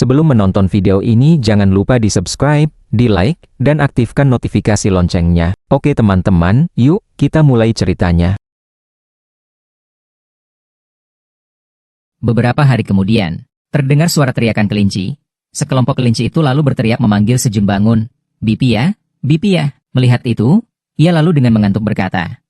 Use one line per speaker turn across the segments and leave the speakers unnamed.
Sebelum menonton video ini jangan lupa di-subscribe, di-like, dan aktifkan notifikasi loncengnya. Oke teman-teman, yuk kita mulai ceritanya.
Beberapa hari kemudian, terdengar suara teriakan kelinci. Sekelompok kelinci itu lalu berteriak memanggil Sejun bangun. Bipi ya, Bipi ya. Melihat itu, ia lalu dengan mengantuk berkata,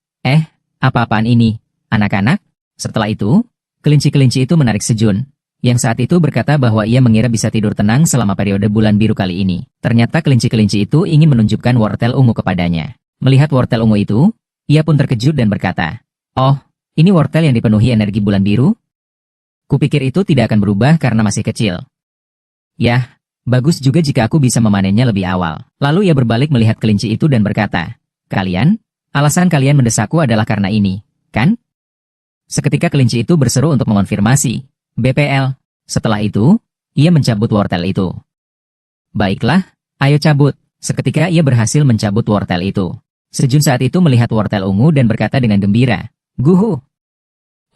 apa-apaan ini, anak-anak? Setelah itu, kelinci-kelinci itu menarik Sejun, yang saat itu berkata bahwa ia mengira bisa tidur tenang selama periode bulan biru kali ini. Ternyata kelinci-kelinci itu ingin menunjukkan wortel ungu kepadanya. Melihat wortel ungu itu, ia pun terkejut dan berkata, "Oh, ini wortel yang dipenuhi energi bulan biru? Kupikir itu tidak akan berubah karena masih kecil. Yah, bagus juga jika aku bisa memanennya lebih awal." Lalu ia berbalik melihat kelinci itu dan berkata, alasan kalian mendesakku adalah karena ini, kan?" Seketika kelinci itu berseru untuk mengonfirmasi, "BPL." Setelah itu, ia mencabut wortel itu. "Baiklah, ayo cabut." Seketika ia berhasil mencabut wortel itu. Sejun saat itu melihat wortel ungu dan berkata dengan gembira, "Guhu!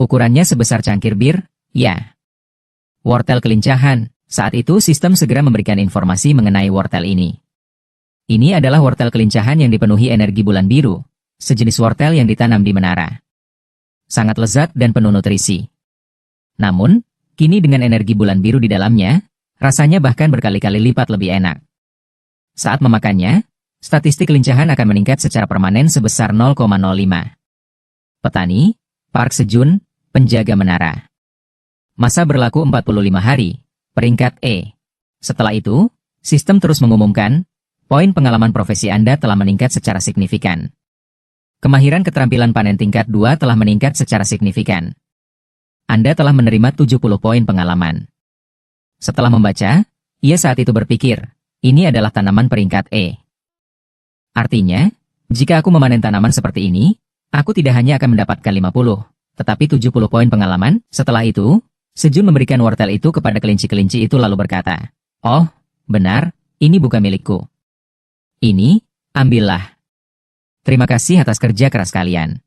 Ukurannya sebesar cangkir bir, ya." Wortel kelincahan. Saat itu sistem segera memberikan informasi mengenai wortel ini. Ini adalah wortel kelincahan yang dipenuhi energi bulan biru, sejenis wortel yang ditanam di menara. Sangat lezat dan penuh nutrisi. Namun, kini dengan energi bulan biru di dalamnya, rasanya bahkan berkali-kali lipat lebih enak. Saat memakannya, statistik kelincahan akan meningkat secara permanen sebesar 0,05. Petani, Park Sejun, penjaga menara. Masa berlaku 45 hari, peringkat E. Setelah itu, sistem terus mengumumkan, poin pengalaman profesi Anda telah meningkat secara signifikan. Kemahiran keterampilan panen tingkat 2 telah meningkat secara signifikan. Anda telah menerima 70 poin pengalaman. Setelah membaca, ia saat itu berpikir, ini adalah tanaman peringkat E. Artinya, jika aku memanen tanaman seperti ini, aku tidak hanya akan mendapatkan 50, tetapi 70 poin pengalaman. Setelah itu, Sejun memberikan wortel itu kepada kelinci-kelinci itu lalu berkata, "Oh, benar, ini bukan milikku. Ini, ambillah. Terima kasih atas kerja keras kalian.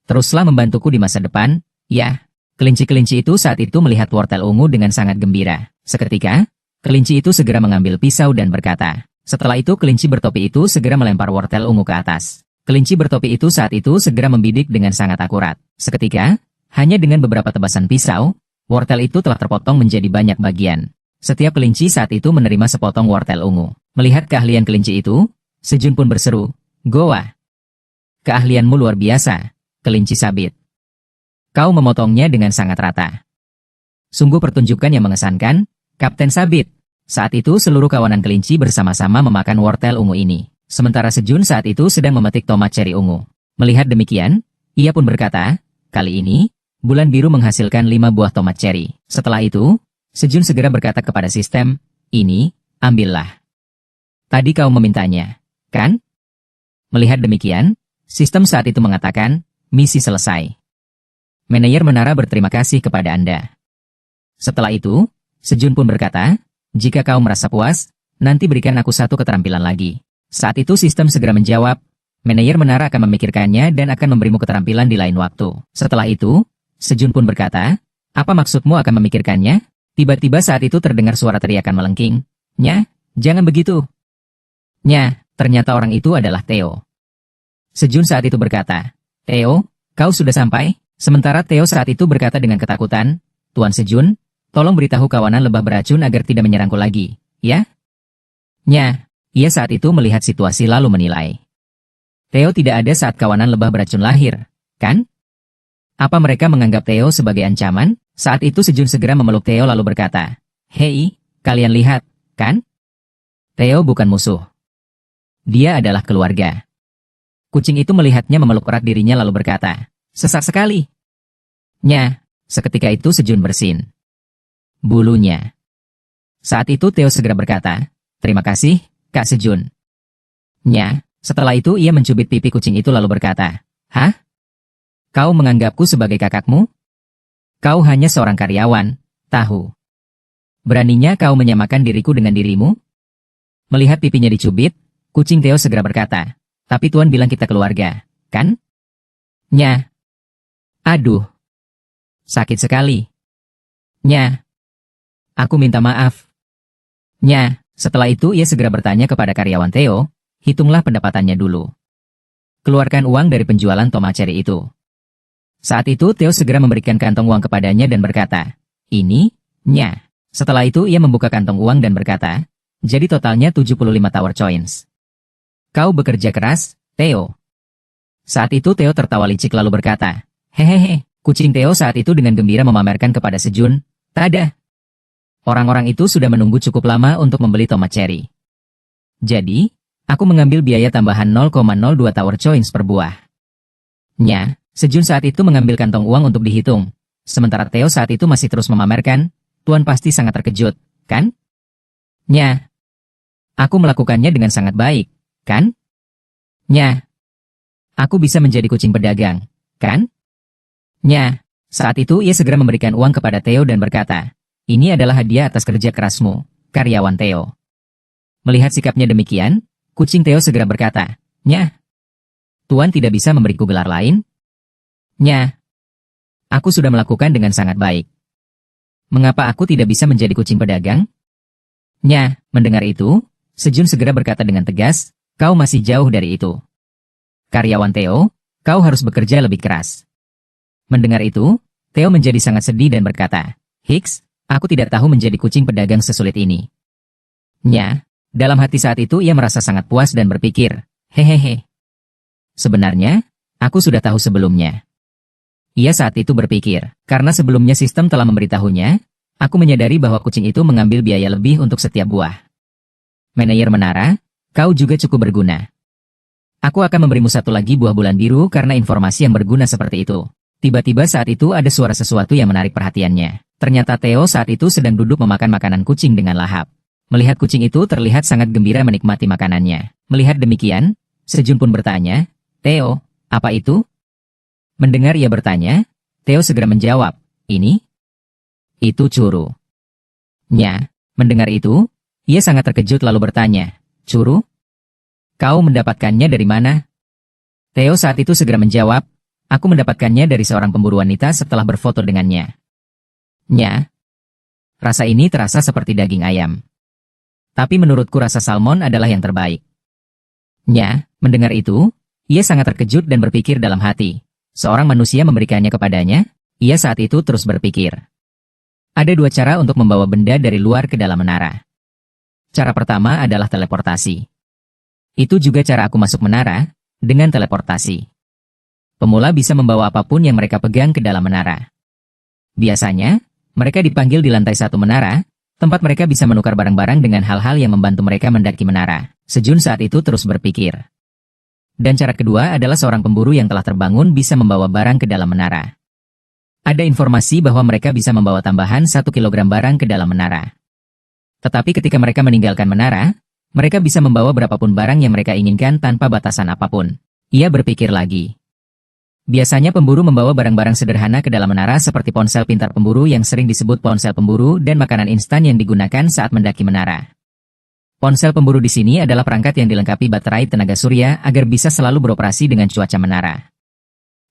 Teruslah membantuku di masa depan, ya." Kelinci-kelinci itu saat itu melihat wortel ungu dengan sangat gembira. Seketika, kelinci itu segera mengambil pisau dan berkata. Setelah itu kelinci bertopi itu segera melempar wortel ungu ke atas. Kelinci bertopi itu saat itu segera membidik dengan sangat akurat. Seketika, hanya dengan beberapa tebasan pisau, wortel itu telah terpotong menjadi banyak bagian. Setiap kelinci saat itu menerima sepotong wortel ungu. Melihat keahlian kelinci itu, Sejun pun berseru, "Goa! Keahlianmu luar biasa, kelinci sabit. Kau memotongnya dengan sangat rata. Sungguh pertunjukan yang mengesankan, Kapten Sabit." Saat itu seluruh kawanan kelinci bersama-sama memakan wortel ungu ini. Sementara Sejun saat itu sedang memetik tomat ceri ungu. Melihat demikian, ia pun berkata, "Kali ini, bulan biru menghasilkan 5 buah tomat ceri." Setelah itu, Sejun segera berkata kepada sistem, "Ini, ambillah. Tadi kau memintanya, kan?" Melihat demikian, sistem saat itu mengatakan, "Misi selesai. Manajer menara berterima kasih kepada Anda." Setelah itu, Sejun pun berkata, "Jika kau merasa puas, nanti berikan aku satu keterampilan lagi." Saat itu sistem segera menjawab, "Manajer menara akan memikirkannya dan akan memberimu keterampilan di lain waktu." Setelah itu, Sejun pun berkata, "Apa maksudmu akan memikirkannya?" Tiba-tiba saat itu terdengar suara teriakan melengking, "Nya, jangan begitu." Nya, ternyata orang itu adalah Theo. Sejun saat itu berkata, "Theo, kau sudah sampai?" Sementara Theo saat itu berkata dengan ketakutan, "Tuan Sejun, tolong beritahu kawanan lebah beracun agar tidak menyerangku lagi, ya?" Nya, ia saat itu melihat situasi lalu menilai. Theo tidak ada saat kawanan lebah beracun lahir, kan? Apa mereka menganggap Theo sebagai ancaman? Saat itu Sejun segera memeluk Theo lalu berkata, "Hei, kalian lihat, kan? Theo bukan musuh. Dia adalah keluarga." Kucing itu melihatnya memeluk erat dirinya lalu berkata, "Sesak sekali." Nya, seketika itu Sejun bersin bulunya. Saat itu Theo segera berkata, "Terima kasih, Kak Sejun." Nya, setelah itu ia mencubit pipi kucing itu lalu berkata, "Hah? Kau menganggapku sebagai kakakmu? Kau hanya seorang karyawan, tahu. Beraninya kau menyamakan diriku dengan dirimu?" Melihat pipinya dicubit, kucing Theo segera berkata, "Tapi Tuan bilang kita keluarga, kan?" Nya, "Aduh, sakit sekali. Nya, aku minta maaf." Nya, setelah itu ia segera bertanya kepada karyawan Theo, hitunglah pendapatannya dulu. Keluarkan uang dari penjualan tomat cherry itu. Saat itu Theo segera memberikan kantong uang kepadanya dan berkata, ini, Nya. Setelah itu ia membuka kantong uang dan berkata, jadi totalnya 75 tower coins. Kau bekerja keras, Theo. Saat itu Theo tertawa licik lalu berkata, hehehe, kucing Theo saat itu dengan gembira memamerkan kepada Sejun, tada. Orang-orang itu sudah menunggu cukup lama untuk membeli tomat cherry. Jadi, aku mengambil biaya tambahan 0,02 tower coins per buah. Nya, Sejun saat itu mengambil kantong uang untuk dihitung. Sementara Theo saat itu masih terus memamerkan, Tuan pasti sangat terkejut, kan? Nya, aku melakukannya dengan sangat baik, kan? Nya, aku bisa menjadi kucing pedagang, kan? Nya, saat itu ia segera memberikan uang kepada Theo dan berkata, ini adalah hadiah atas kerja kerasmu, karyawan Theo. Melihat sikapnya demikian, kucing Theo segera berkata, Nya, Tuan tidak bisa memberiku gelar lain? Nya, aku sudah melakukan dengan sangat baik. Mengapa aku tidak bisa menjadi kucing pedagang? Nya, mendengar itu, Sejun segera berkata dengan tegas, kau masih jauh dari itu. Karyawan Theo, kau harus bekerja lebih keras. Mendengar itu, Theo menjadi sangat sedih dan berkata, Hicks, aku tidak tahu menjadi kucing pedagang sesulit ini. Nya, dalam hati saat itu ia merasa sangat puas dan berpikir, hehehe. Sebenarnya, aku sudah tahu sebelumnya. Ia saat itu berpikir, karena sebelumnya sistem telah memberitahunya, aku menyadari bahwa kucing itu mengambil biaya lebih untuk setiap buah. Manajer menara, kau juga cukup berguna. Aku akan memberimu satu lagi buah bulan biru karena informasi yang berguna seperti itu. Tiba-tiba saat itu ada suara sesuatu yang menarik perhatiannya. Ternyata Theo saat itu sedang duduk memakan makanan kucing dengan lahap. Melihat kucing itu terlihat sangat gembira menikmati makanannya. Melihat demikian, Sejun pun bertanya, Theo, apa itu? Mendengar ia bertanya, Theo segera menjawab, ini? Itu curu. Nya, mendengar itu, ia sangat terkejut lalu bertanya, curu? Kau mendapatkannya dari mana? Theo saat itu segera menjawab, aku mendapatkannya dari seorang pemburu wanita setelah berfoto dengannya. Nya, rasa ini terasa seperti daging ayam. Tapi menurutku rasa salmon adalah yang terbaik. Nya, mendengar itu, ia sangat terkejut dan berpikir dalam hati. Seorang manusia memberikannya kepadanya, ia saat itu terus berpikir. Ada dua cara untuk membawa benda dari luar ke dalam menara. Cara pertama adalah teleportasi. Itu juga cara aku masuk menara, dengan teleportasi. Pemula bisa membawa apapun yang mereka pegang ke dalam menara. Biasanya, mereka dipanggil di lantai satu menara, tempat mereka bisa menukar barang-barang dengan hal-hal yang membantu mereka mendaki menara. Sejun saat itu terus berpikir. Dan cara kedua adalah seorang pemburu yang telah terbangun bisa membawa barang ke dalam menara. Ada informasi bahwa mereka bisa membawa tambahan 1 kilogram barang ke dalam menara. Tetapi ketika mereka meninggalkan menara, mereka bisa membawa berapapun barang yang mereka inginkan tanpa batasan apapun. Ia berpikir lagi. Biasanya pemburu membawa barang-barang sederhana ke dalam menara seperti ponsel pintar pemburu yang sering disebut ponsel pemburu dan makanan instan yang digunakan saat mendaki menara. Ponsel pemburu di sini adalah perangkat yang dilengkapi baterai tenaga surya agar bisa selalu beroperasi dengan cuaca menara.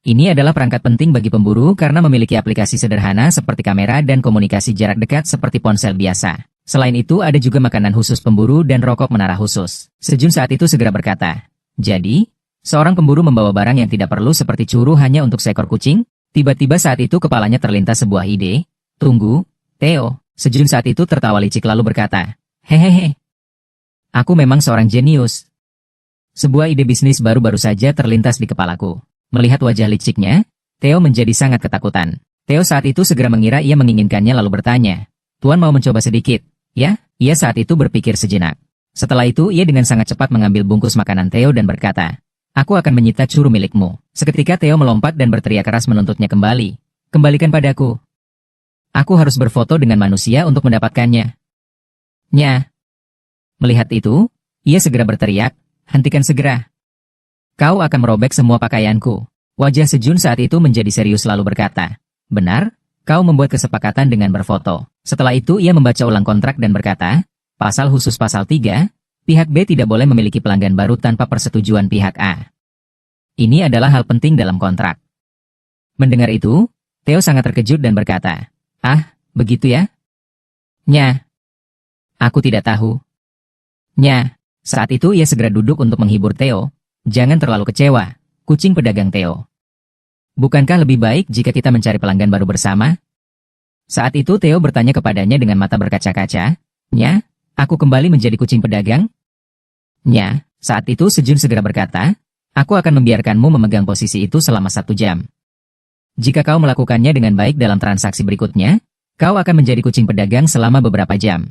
Ini adalah perangkat penting bagi pemburu karena memiliki aplikasi sederhana seperti kamera dan komunikasi jarak dekat seperti ponsel biasa. Selain itu ada juga makanan khusus pemburu dan rokok menara khusus. Sejun saat itu segera berkata, jadi, seorang pemburu membawa barang yang tidak perlu seperti curu hanya untuk seekor kucing? Tiba-tiba saat itu kepalanya terlintas sebuah ide. Tunggu, Theo. Sejun saat itu tertawa licik lalu berkata, hehehe. Aku memang seorang jenius. Sebuah ide bisnis baru-baru saja terlintas di kepalaku. Melihat wajah liciknya, Theo menjadi sangat ketakutan. Theo saat itu segera mengira ia menginginkannya lalu bertanya, Tuan mau mencoba sedikit, ya? Ia saat itu berpikir sejenak. Setelah itu ia dengan sangat cepat mengambil bungkus makanan Theo dan berkata, aku akan menyita curu milikmu. Seketika Theo melompat dan berteriak keras menuntutnya kembali. Kembalikan padaku. Aku harus berfoto dengan manusia untuk mendapatkannya. Nya. Melihat itu, ia segera berteriak, hentikan segera. Kau akan merobek semua pakaianku. Wajah Sejun saat itu menjadi serius lalu berkata, benar, kau membuat kesepakatan dengan berfoto. Setelah itu ia membaca ulang kontrak dan berkata, pasal khusus pasal 3, pihak B tidak boleh memiliki pelanggan baru tanpa persetujuan pihak A. Ini adalah hal penting dalam kontrak. Mendengar itu, Theo sangat terkejut dan berkata, ah, begitu ya? Nya. Aku tidak tahu. Nya, saat itu ia segera duduk untuk menghibur Theo. Jangan terlalu kecewa, kucing pedagang Theo. Bukankah lebih baik jika kita mencari pelanggan baru bersama? Saat itu Theo bertanya kepadanya dengan mata berkaca-kaca. Nya, aku kembali menjadi kucing pedagang? Nya, saat itu Sejun segera berkata, aku akan membiarkanmu memegang posisi itu selama 1 jam. Jika kau melakukannya dengan baik dalam transaksi berikutnya, kau akan menjadi kucing pedagang selama beberapa jam.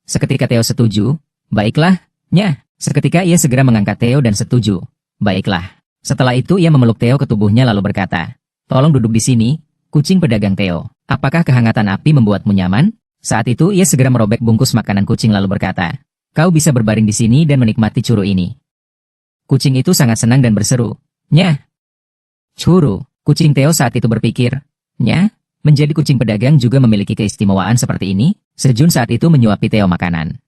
Seketika Theo setuju, baiklah, Nya. Seketika ia segera mengangkat Theo dan setuju, baiklah. Setelah itu ia memeluk Theo ke tubuhnya lalu berkata, tolong duduk di sini, kucing pedagang Theo. Apakah kehangatan api membuatmu nyaman? Saat itu ia segera merobek bungkus makanan kucing lalu berkata, kau bisa berbaring di sini dan menikmati curu ini. Kucing itu sangat senang dan berseru, Nya. Curu, kucing Theo saat itu berpikir, Nya, menjadi kucing pedagang juga memiliki keistimewaan seperti ini. Sejun saat itu menyuapi Theo makanan.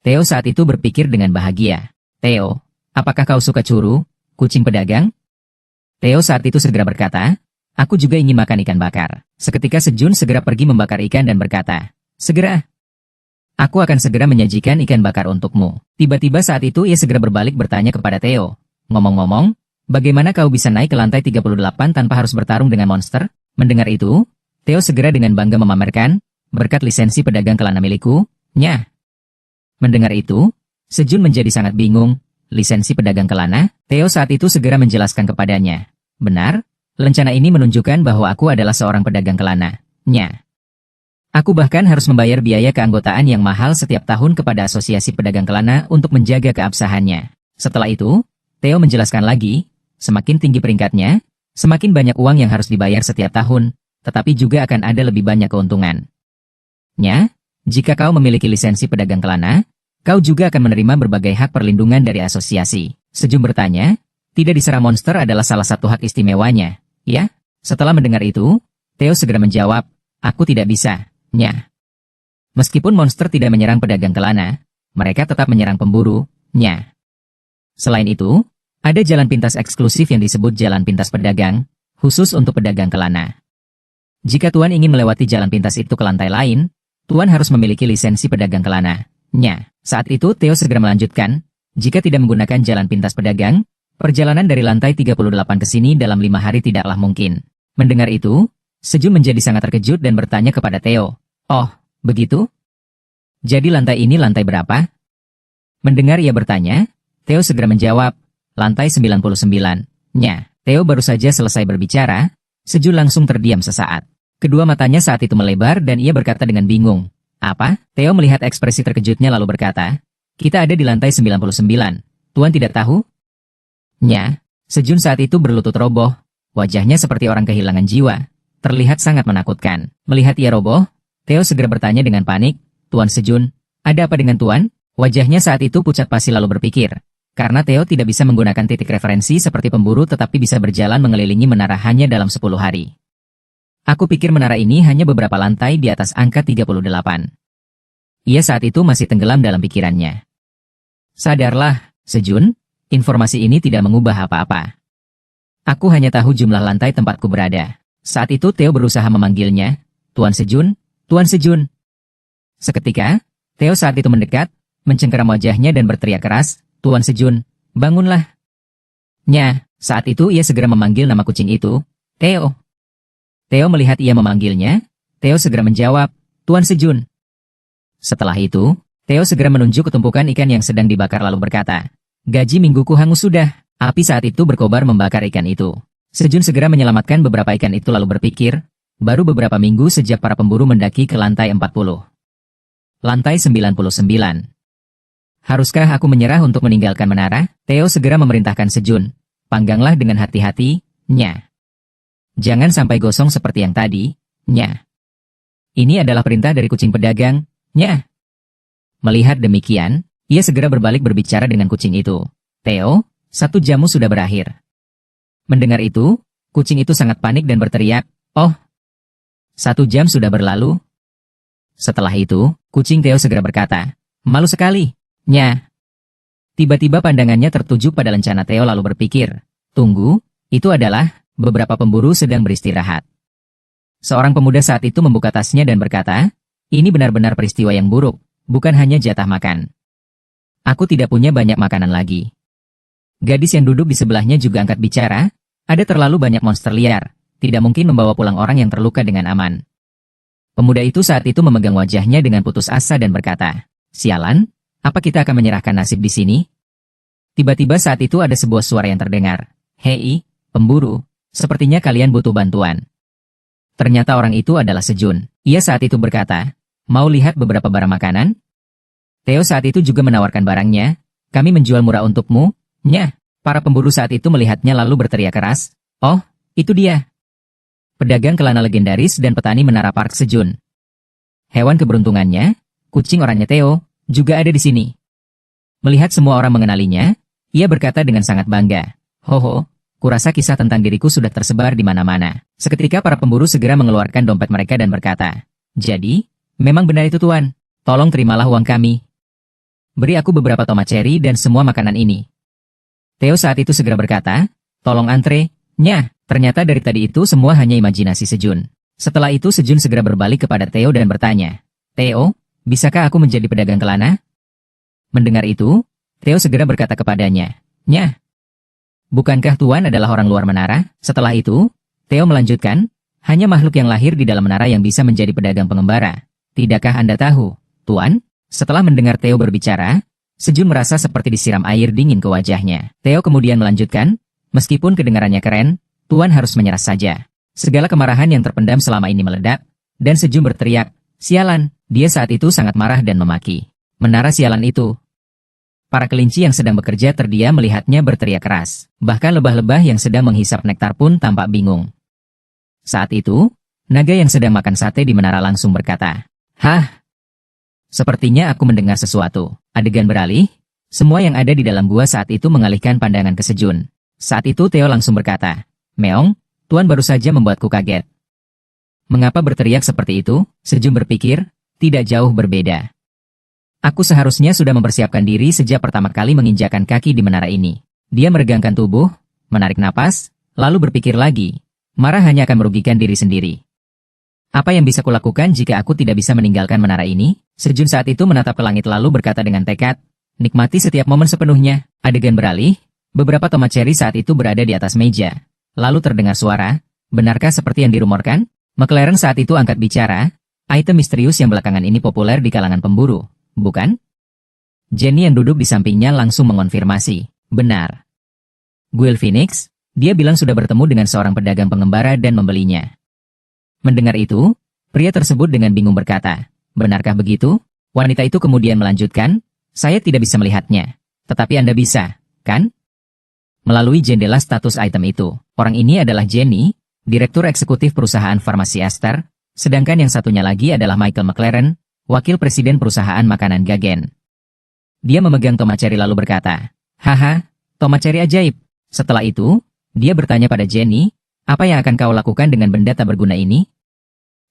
Theo saat itu berpikir dengan bahagia. Theo, apakah kau suka curu, kucing pedagang? Theo saat itu segera berkata, aku juga ingin makan ikan bakar. Seketika Sejun segera pergi membakar ikan dan berkata, segera. Aku akan segera menyajikan ikan bakar untukmu. Tiba-tiba saat itu ia segera berbalik bertanya kepada Theo. Ngomong-ngomong, bagaimana kau bisa naik ke lantai 38 tanpa harus bertarung dengan monster? Mendengar itu, Theo segera dengan bangga memamerkan, berkat lisensi pedagang kelana milikku, Nya. Mendengar itu, Sejun menjadi sangat bingung. Lisensi pedagang kelana, Theo saat itu segera menjelaskan kepadanya. Benar, rencana ini menunjukkan bahwa aku adalah seorang pedagang kelana, Nya. Aku bahkan harus membayar biaya keanggotaan yang mahal setiap tahun kepada asosiasi pedagang kelana untuk menjaga keabsahannya. Setelah itu, Theo menjelaskan lagi, semakin tinggi peringkatnya, semakin banyak uang yang harus dibayar setiap tahun, tetapi juga akan ada lebih banyak keuntungan. Nya, jika kau memiliki lisensi pedagang kelana, kau juga akan menerima berbagai hak perlindungan dari asosiasi. Sejun bertanya, tidak diserang monster adalah salah satu hak istimewanya, ya? Setelah mendengar itu, Theo segera menjawab, aku tidak bisa, Nya. Meskipun monster tidak menyerang pedagang kelana, mereka tetap menyerang pemburu, Nya. Selain itu, ada jalan pintas eksklusif yang disebut jalan pintas pedagang, khusus untuk pedagang kelana. Jika Tuan ingin melewati jalan pintas itu ke lantai lain, Tuan harus memiliki lisensi pedagang kelana, Nya. Saat itu Theo segera melanjutkan, jika tidak menggunakan jalan pintas pedagang, perjalanan dari lantai 38 ke sini dalam 5 hari tidaklah mungkin. Mendengar itu, Sejun menjadi sangat terkejut dan bertanya kepada Theo, oh, begitu? Jadi lantai ini lantai berapa? Mendengar ia bertanya, Theo segera menjawab, lantai 99, Nya. Theo baru saja selesai berbicara, Sejun langsung terdiam sesaat. Kedua matanya saat itu melebar dan ia berkata dengan bingung. Apa? Theo melihat ekspresi terkejutnya lalu berkata, kita ada di lantai 99. Tuan tidak tahu? Nya. Sejun saat itu berlutut roboh. Wajahnya seperti orang kehilangan jiwa. Terlihat sangat menakutkan. Melihat ia roboh, Theo segera bertanya dengan panik, Tuan Sejun, ada apa dengan Tuan? Wajahnya saat itu pucat pasi lalu berpikir. Karena Theo tidak bisa menggunakan titik referensi seperti pemburu tetapi bisa berjalan mengelilingi menara hanya dalam 10 hari. Aku pikir menara ini hanya beberapa lantai di atas angka 38. Ia saat itu masih tenggelam dalam pikirannya. Sadarlah, Sejun, informasi ini tidak mengubah apa-apa. Aku hanya tahu jumlah lantai tempatku berada. Saat itu Theo berusaha memanggilnya, Tuan Sejun, Tuan Sejun. Seketika, Theo saat itu mendekat, mencengkeram wajahnya dan berteriak keras, Tuan Sejun, bangunlah. Nya, saat itu ia segera memanggil nama kucing itu, Theo. Theo melihat ia memanggilnya, Theo segera menjawab, Tuan Sejun. Setelah itu, Theo segera menunjuk ke tumpukan ikan yang sedang dibakar lalu berkata, gaji mingguku hangus sudah. Api saat itu berkobar membakar ikan itu. Sejun segera menyelamatkan beberapa ikan itu lalu berpikir, baru beberapa minggu sejak para pemburu mendaki ke lantai 40. Lantai 99. Haruskah aku menyerah untuk meninggalkan menara? Theo segera memerintahkan Sejun. Pangganglah dengan hati-hati, Nya. Jangan sampai gosong seperti yang tadi, Nya. Ini adalah perintah dari kucing pedagang, Nya. Melihat demikian, ia segera berbalik berbicara dengan kucing itu. Theo, 1 jammu sudah berakhir. Mendengar itu, kucing itu sangat panik dan berteriak, oh, 1 jam sudah berlalu. Setelah itu, kucing Theo segera berkata, malu sekali, Nya. Tiba-tiba pandangannya tertuju pada lencana Theo lalu berpikir, tunggu, itu adalah beberapa pemburu sedang beristirahat. Seorang pemuda saat itu membuka tasnya dan berkata, ini benar-benar peristiwa yang buruk. bukan hanya jatah makan. Aku tidak punya banyak makanan lagi. Gadis yang duduk di sebelahnya juga angkat bicara, ada terlalu banyak monster liar, tidak mungkin membawa pulang orang yang terluka dengan aman. Pemuda itu saat itu memegang wajahnya dengan putus asa dan berkata, "Sialan, apa kita akan menyerahkan nasib di sini?" Tiba-tiba saat itu ada sebuah suara yang terdengar. "Hei, pemburu, sepertinya kalian butuh bantuan." Ternyata orang itu adalah Sejun. Ia saat itu berkata, "Mau lihat beberapa barang makanan?" Theo saat itu juga menawarkan barangnya, "Kami menjual murah untukmu." Nyah, para pemburu saat itu melihatnya lalu berteriak keras, "Oh, itu dia. Pedagang kelana legendaris dan petani Menara Park Sejun." Hewan keberuntungannya, kucing oranye Theo, juga ada di sini. Melihat semua orang mengenalinya, ia berkata dengan sangat bangga, "Hoho, kurasa kisah tentang diriku sudah tersebar di mana-mana." Seketika para pemburu segera mengeluarkan dompet mereka dan berkata, "Jadi, memang benar itu tuan, tolong terimalah uang kami. Beri aku beberapa tomat cherry dan semua makanan ini." Theo saat itu segera berkata, "Tolong antre, nyah." Ternyata dari tadi itu semua hanya imajinasi Sejun. Setelah itu Sejun segera berbalik kepada Theo dan bertanya, "Theo, bisakah aku menjadi pedagang kelana?" Mendengar itu, Theo segera berkata kepadanya, "Nyah, bukankah tuan adalah orang luar menara?" Setelah itu, Theo melanjutkan, "Hanya makhluk yang lahir di dalam menara yang bisa menjadi pedagang pengembara. Tidakkah Anda tahu, tuan?" Setelah mendengar Theo berbicara, Sejun merasa seperti disiram air dingin ke wajahnya. Theo kemudian melanjutkan, "Meskipun kedengarannya keren, tuan harus menyerah saja." Segala kemarahan yang terpendam selama ini meledak, dan Sejun berteriak, "Sialan!" Dia saat itu sangat marah dan memaki. "Menara sialan itu!" Para kelinci yang sedang bekerja terdiam melihatnya berteriak keras. Bahkan lebah-lebah yang sedang menghisap nektar pun tampak bingung. Saat itu, naga yang sedang makan sate di menara langsung berkata, "Hah? Sepertinya aku mendengar sesuatu." Adegan beralih, semua yang ada di dalam gua saat itu mengalihkan pandangan ke Sejun. Saat itu Theo langsung berkata, "Meong, tuan baru saja membuatku kaget." Mengapa berteriak seperti itu? Sejun berpikir, tidak jauh berbeda. Aku seharusnya sudah mempersiapkan diri sejak pertama kali menginjakan kaki di menara ini. Dia meregangkan tubuh, menarik napas, lalu berpikir lagi, marah hanya akan merugikan diri sendiri. Apa yang bisa kulakukan jika aku tidak bisa meninggalkan menara ini? Sejun saat itu menatap ke langit lalu berkata dengan tekad, "Nikmati setiap momen sepenuhnya." Adegan beralih, beberapa tomat cherry saat itu berada di atas meja. Lalu terdengar suara, "Benarkah seperti yang dirumorkan?" McLaren saat itu angkat bicara, "Item misterius yang belakangan ini populer di kalangan pemburu, bukan?" Jenny yang duduk di sampingnya langsung mengonfirmasi, "Benar." Guil Phoenix, dia bilang sudah bertemu dengan seorang pedagang pengembara dan membelinya. Mendengar itu, pria tersebut dengan bingung berkata, "Benarkah begitu?" Wanita itu kemudian melanjutkan, "Saya tidak bisa melihatnya. Tetapi Anda bisa, kan?" Melalui jendela status item itu, orang ini adalah Jenny, Direktur Eksekutif Perusahaan Farmasi Aster, sedangkan yang satunya lagi adalah Michael McLaren, Wakil Presiden Perusahaan Makanan Gagen. Dia memegang tomat cherry lalu berkata, "Haha, tomat cherry ajaib." Setelah itu, dia bertanya pada Jenny, "Apa yang akan kau lakukan dengan benda tak berguna ini?"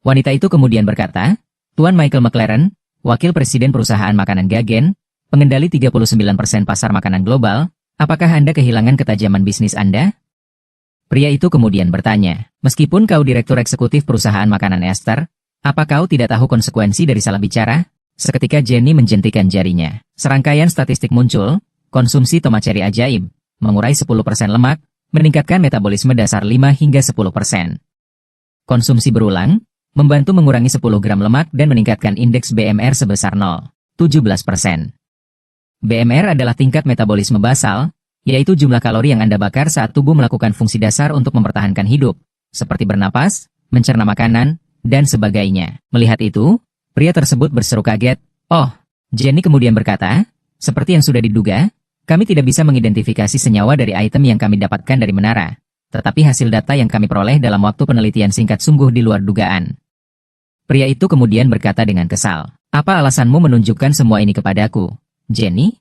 Wanita itu kemudian berkata, "Tuan Michael McLaren, Wakil Presiden Perusahaan Makanan Gagen, pengendali 39% pasar makanan global, apakah Anda kehilangan ketajaman bisnis Anda?" Pria itu kemudian bertanya, "Meskipun kau Direktur Eksekutif Perusahaan Makanan Aster, apa kau tidak tahu konsekuensi dari salah bicara?" Seketika Jenny menjentikan jarinya. Serangkaian statistik muncul, konsumsi tomat cherry ajaib, mengurai 10% lemak, meningkatkan metabolisme dasar 5 hingga 10%. Konsumsi berulang, membantu mengurangi 10 gram lemak dan meningkatkan indeks BMR sebesar 0,17%. BMR adalah tingkat metabolisme basal, yaitu jumlah kalori yang Anda bakar saat tubuh melakukan fungsi dasar untuk mempertahankan hidup, seperti bernapas, mencerna makanan, dan sebagainya. Melihat itu, pria tersebut berseru kaget, "Oh." Jenny kemudian berkata, "Seperti yang sudah diduga, kami tidak bisa mengidentifikasi senyawa dari item yang kami dapatkan dari menara, tetapi hasil data yang kami peroleh dalam waktu penelitian singkat sungguh di luar dugaan." Pria itu kemudian berkata dengan kesal, "Apa alasanmu menunjukkan semua ini kepadaku, Jenny?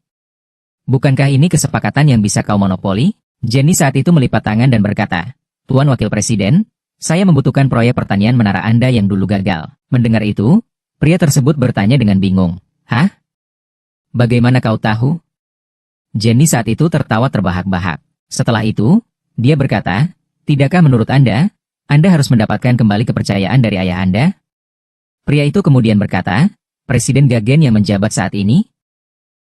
Bukankah ini kesepakatan yang bisa kau monopoli?" Jenny saat itu melipat tangan dan berkata, "Tuan Wakil Presiden, saya membutuhkan proyek pertanian menara Anda yang dulu gagal." Mendengar itu, pria tersebut bertanya dengan bingung, "Hah? Bagaimana kau tahu?" Jenny saat itu tertawa terbahak-bahak. Setelah itu, dia berkata, "Tidakkah menurut Anda harus mendapatkan kembali kepercayaan dari ayah Anda?" Pria itu kemudian berkata, Presiden Gagen yang menjabat saat ini?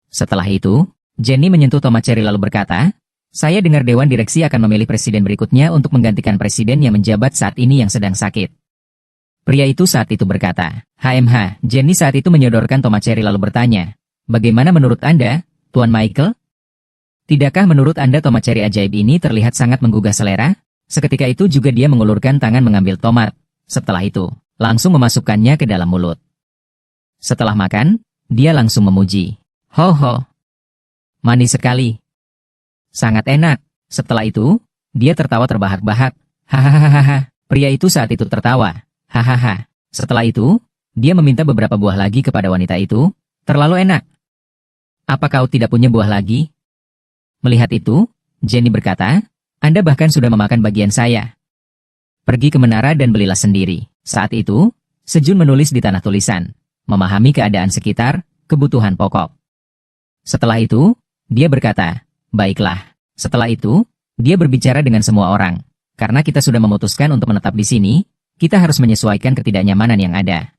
Setelah itu, Jenny menyentuh tomat cherry lalu berkata, saya dengar Dewan Direksi akan memilih presiden berikutnya untuk menggantikan presiden yang menjabat saat ini yang sedang sakit. Pria itu saat itu berkata, HMH, Jenny saat itu menyodorkan tomat cherry lalu bertanya, bagaimana menurut Anda, Tuan Michael? Tidakkah menurut Anda tomat cherry ajaib ini terlihat sangat menggugah selera? Seketika itu juga dia mengulurkan tangan mengambil tomat. Setelah itu, langsung memasukkannya ke dalam mulut. Setelah makan, dia langsung memuji. Ho ho. Manis sekali. Sangat enak. Setelah itu, dia tertawa terbahak-bahak. Hahaha. Pria itu saat itu tertawa. Hahaha. Setelah itu, dia meminta beberapa buah lagi kepada wanita itu. Terlalu enak. Apa kau tidak punya buah lagi? Melihat itu, Jenny berkata, Anda bahkan sudah memakan bagian saya. Pergi ke menara dan belilah sendiri. Saat itu, Sejun menulis di tanah tulisan. Memahami keadaan sekitar, kebutuhan pokok. Setelah itu, dia berkata, baiklah. Setelah itu, dia berbicara dengan semua orang. Karena kita sudah memutuskan untuk menetap di sini, kita harus menyesuaikan ketidaknyamanan yang ada.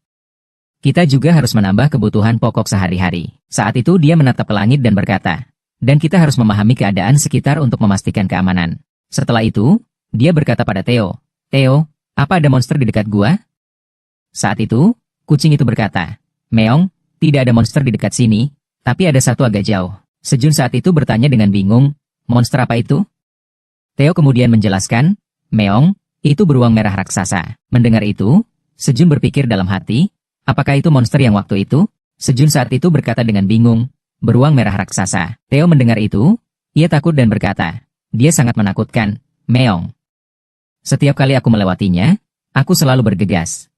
Kita juga harus menambah kebutuhan pokok sehari-hari. Saat itu dia menatap ke langit dan berkata, dan kita harus memahami keadaan sekitar untuk memastikan keamanan. Setelah itu, dia berkata pada Theo, Theo, apa ada monster di dekat gua? Saat itu, kucing itu berkata, Meong, tidak ada monster di dekat sini, tapi ada satu agak jauh. Sejun saat itu bertanya dengan bingung, monster apa itu? Theo kemudian menjelaskan, Meong, itu beruang merah raksasa. Mendengar itu, Sejun berpikir dalam hati, apakah itu monster yang waktu itu? Sejun saat itu berkata dengan bingung, beruang merah raksasa. Theo mendengar itu, ia takut dan berkata, dia sangat menakutkan, Meong. Setiap kali aku melewatinya, aku selalu bergegas.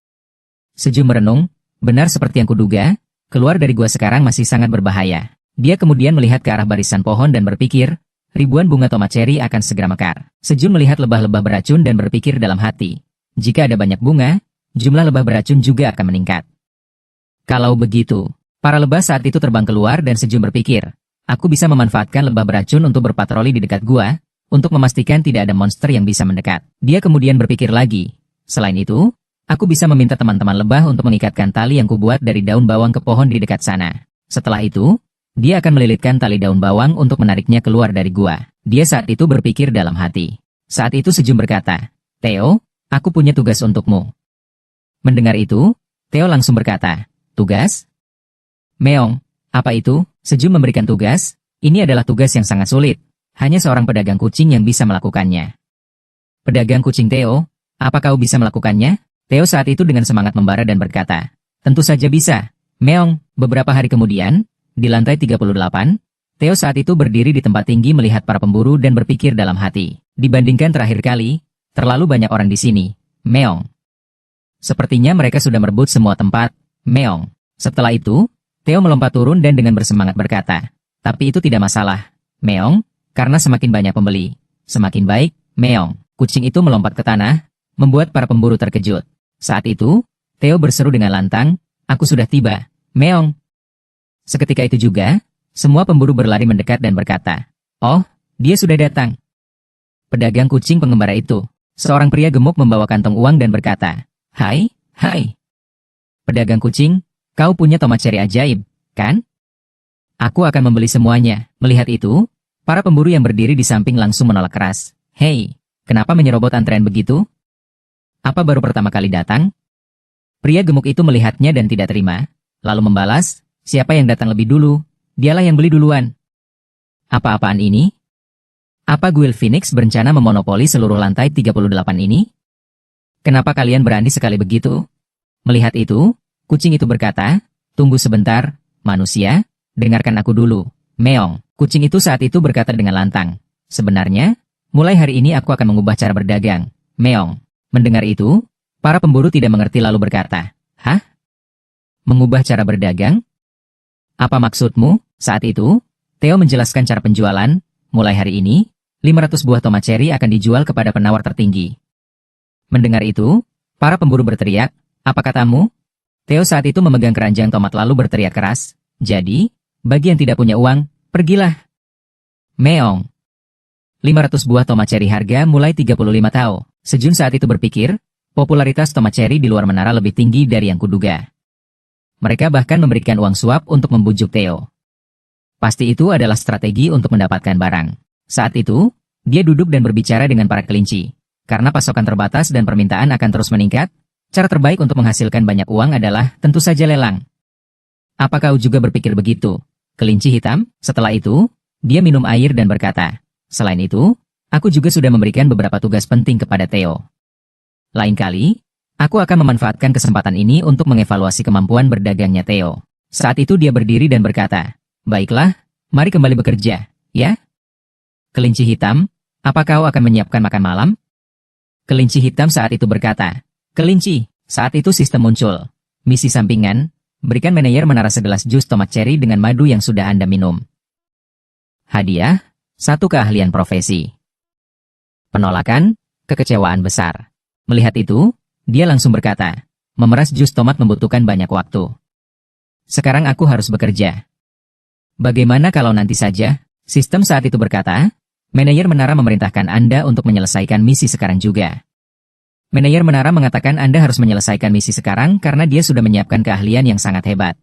Sejun merenung, benar seperti yang kuduga, keluar dari gua sekarang masih sangat berbahaya. Dia kemudian melihat ke arah barisan pohon dan berpikir, ribuan bunga tomat cherry akan segera mekar. Sejun melihat lebah-lebah beracun dan berpikir dalam hati, jika ada banyak bunga, jumlah lebah beracun juga akan meningkat. Kalau begitu, para lebah saat itu terbang keluar dan Sejun berpikir, aku bisa memanfaatkan lebah beracun untuk berpatroli di dekat gua, untuk memastikan tidak ada monster yang bisa mendekat. Dia kemudian berpikir lagi, selain itu, aku bisa meminta teman-teman lebah untuk mengikatkan tali yang kubuat dari daun bawang ke pohon di dekat sana. Setelah itu, dia akan melilitkan tali daun bawang untuk menariknya keluar dari gua. Dia saat itu berpikir dalam hati. Saat itu Sejun berkata, Theo, aku punya tugas untukmu. Mendengar itu, Theo langsung berkata, tugas? Meong, apa itu? Sejun memberikan tugas. Ini adalah tugas yang sangat sulit. Hanya seorang pedagang kucing yang bisa melakukannya. Pedagang kucing Theo, apa kau bisa melakukannya? Theo saat itu dengan semangat membara dan berkata, tentu saja bisa. Meong, beberapa hari kemudian, di lantai 38, Theo saat itu berdiri di tempat tinggi melihat para pemburu dan berpikir dalam hati. Dibandingkan terakhir kali, terlalu banyak orang di sini. Meong. Sepertinya mereka sudah merebut semua tempat. Meong. Setelah itu, Theo melompat turun dan dengan bersemangat berkata, tapi itu tidak masalah. Meong, karena semakin banyak pembeli, semakin baik. Meong. Kucing itu melompat ke tanah, membuat para pemburu terkejut. Saat itu, Theo berseru dengan lantang, aku sudah tiba. Meong. Seketika itu juga, semua pemburu berlari mendekat dan berkata, oh, dia sudah datang. Pedagang kucing pengembara itu, seorang pria gemuk membawa kantong uang dan berkata, hai, hai. Pedagang kucing, kau punya tomat cherry ajaib, kan? Aku akan membeli semuanya. Melihat itu, para pemburu yang berdiri di samping langsung menolak keras. Hei, kenapa menyerobot antrean begitu? Apa baru pertama kali datang? Pria gemuk itu melihatnya dan tidak terima, lalu membalas, siapa yang datang lebih dulu, dialah yang beli duluan. Apa-apaan ini? Apa Guild Phoenix berencana memonopoli seluruh lantai 38 ini? Kenapa kalian berani sekali begitu? Melihat itu, kucing itu berkata, tunggu sebentar, manusia, dengarkan aku dulu. Meong, kucing itu saat itu berkata dengan lantang, sebenarnya, mulai hari ini aku akan mengubah cara berdagang. Meong. Mendengar itu, para pemburu tidak mengerti lalu berkata, hah? Mengubah cara berdagang? Apa maksudmu? Saat itu, Theo menjelaskan cara penjualan, mulai hari ini, 500 buah tomat cherry akan dijual kepada penawar tertinggi. Mendengar itu, para pemburu berteriak, apa katamu? Theo saat itu memegang keranjang tomat lalu berteriak keras, jadi, bagi yang tidak punya uang, pergilah. Meong. 500 buah tomat cherry harga mulai 35 tau. Sejun saat itu berpikir, popularitas tomat cherry di luar menara lebih tinggi dari yang kuduga. Mereka bahkan memberikan uang suap untuk membujuk Theo. Pasti itu adalah strategi untuk mendapatkan barang. Saat itu, dia duduk dan berbicara dengan para kelinci. Karena pasokan terbatas dan permintaan akan terus meningkat, cara terbaik untuk menghasilkan banyak uang adalah tentu saja lelang. Apa kau juga berpikir begitu? Kelinci hitam, setelah itu, dia minum air dan berkata, selain itu, aku juga sudah memberikan beberapa tugas penting kepada Theo. Lain kali, aku akan memanfaatkan kesempatan ini untuk mengevaluasi kemampuan berdagangnya Theo. Saat itu dia berdiri dan berkata, baiklah, mari kembali bekerja, ya? Kelinci hitam, apa kau akan menyiapkan makan malam? Kelinci hitam saat itu berkata, kelinci, saat itu sistem muncul. Misi sampingan, berikan manajer menara segelas jus tomat cherry dengan madu yang sudah Anda minum. Hadiah, 1 keahlian profesi. Penolakan, kekecewaan besar. Melihat itu, dia langsung berkata, memeras jus tomat membutuhkan banyak waktu. Sekarang aku harus bekerja. Bagaimana kalau nanti saja? Sistem saat itu berkata, manajer menara memerintahkan Anda untuk menyelesaikan misi sekarang juga. Manajer menara mengatakan Anda harus menyelesaikan misi sekarang karena dia sudah menyiapkan keahlian yang sangat hebat.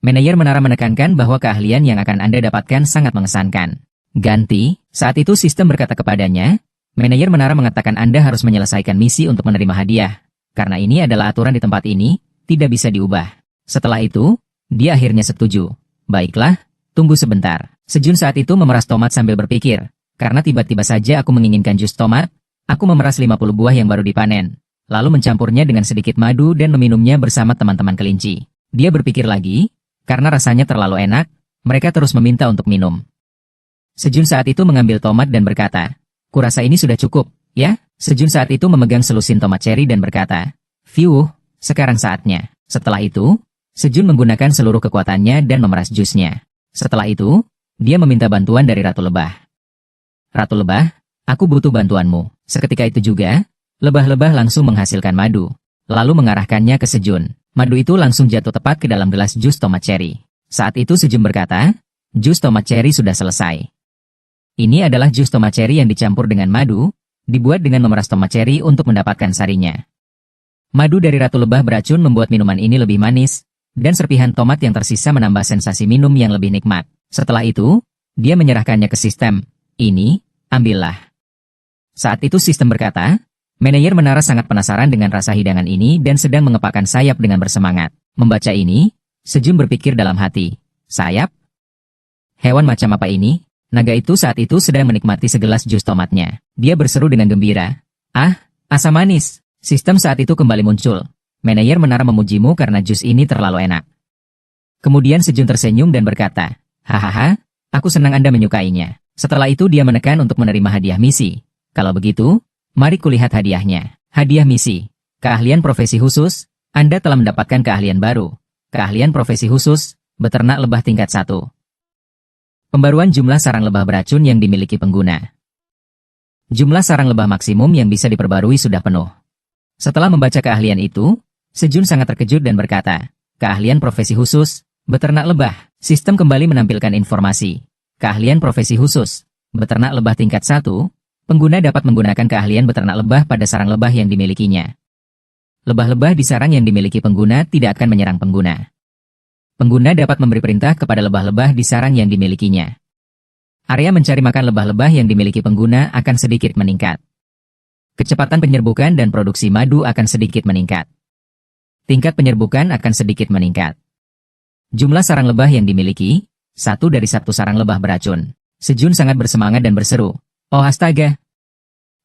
Manajer menara menekankan bahwa keahlian yang akan Anda dapatkan sangat mengesankan. Ganti, saat itu sistem berkata kepadanya, manajer menara mengatakan Anda harus menyelesaikan misi untuk menerima hadiah. Karena ini adalah aturan di tempat ini, tidak bisa diubah. Setelah itu, dia akhirnya setuju. Baiklah, tunggu sebentar. Sejun saat itu memeras tomat sambil berpikir, karena tiba-tiba saja aku menginginkan jus tomat, aku memeras 50 buah yang baru dipanen, lalu mencampurnya dengan sedikit madu dan meminumnya bersama teman-teman kelinci. Dia berpikir lagi, karena rasanya terlalu enak, mereka terus meminta untuk minum. Sejun saat itu mengambil tomat dan berkata, kurasa ini sudah cukup, ya? Sejun saat itu memegang selusin tomat cherry dan berkata, "Fiuh, sekarang saatnya." Setelah itu, Sejun menggunakan seluruh kekuatannya dan memeras jusnya. Setelah itu, dia meminta bantuan dari Ratu Lebah. "Ratu Lebah, aku butuh bantuanmu." Seketika itu juga, lebah-lebah langsung menghasilkan madu, lalu mengarahkannya ke Sejun. Madu itu langsung jatuh tepat ke dalam gelas jus tomat cherry. Saat itu Sejun berkata, "Jus tomat cherry sudah selesai." Ini adalah jus tomat cherry yang dicampur dengan madu, dibuat dengan memeras tomat cherry untuk mendapatkan sarinya. Madu dari Ratu Lebah beracun membuat minuman ini lebih manis, dan serpihan tomat yang tersisa menambah sensasi minum yang lebih nikmat. Setelah itu, dia menyerahkannya ke sistem. "Ini, ambillah." Saat itu sistem berkata, manajer menara sangat penasaran dengan rasa hidangan ini dan sedang mengepakkan sayap dengan bersemangat. Membaca ini, Sejun berpikir dalam hati, sayap? Hewan macam apa ini? Naga itu saat itu sedang menikmati segelas jus tomatnya. Dia berseru dengan gembira, "Ah, asam manis." Sistem saat itu kembali muncul. Manajer menara memujimu karena jus ini terlalu enak. Kemudian Sejun tersenyum dan berkata, "Hahaha, aku senang Anda menyukainya." Setelah itu dia menekan untuk menerima hadiah misi. "Kalau begitu, mari kulihat hadiahnya." Hadiah misi. Keahlian profesi khusus, Anda telah mendapatkan keahlian baru. Keahlian profesi khusus, beternak lebah tingkat 1. Pembaruan jumlah sarang lebah beracun yang dimiliki pengguna. Jumlah sarang lebah maksimum yang bisa diperbarui sudah penuh. Setelah membaca keahlian itu, Sejun sangat terkejut dan berkata, "Keahlian profesi khusus, beternak lebah." Sistem kembali menampilkan informasi. Keahlian profesi khusus, beternak lebah tingkat 1, pengguna dapat menggunakan keahlian beternak lebah pada sarang lebah yang dimilikinya. Lebah-lebah di sarang yang dimiliki pengguna tidak akan menyerang pengguna. Pengguna dapat memberi perintah kepada lebah-lebah di sarang yang dimilikinya. Area mencari makan lebah-lebah yang dimiliki pengguna akan sedikit meningkat. Kecepatan penyerbukan dan produksi madu akan sedikit meningkat. Tingkat penyerbukan akan sedikit meningkat. Jumlah sarang lebah yang dimiliki, 1 dari 1 sarang lebah beracun. Sejun sangat bersemangat dan berseru, "Oh astaga!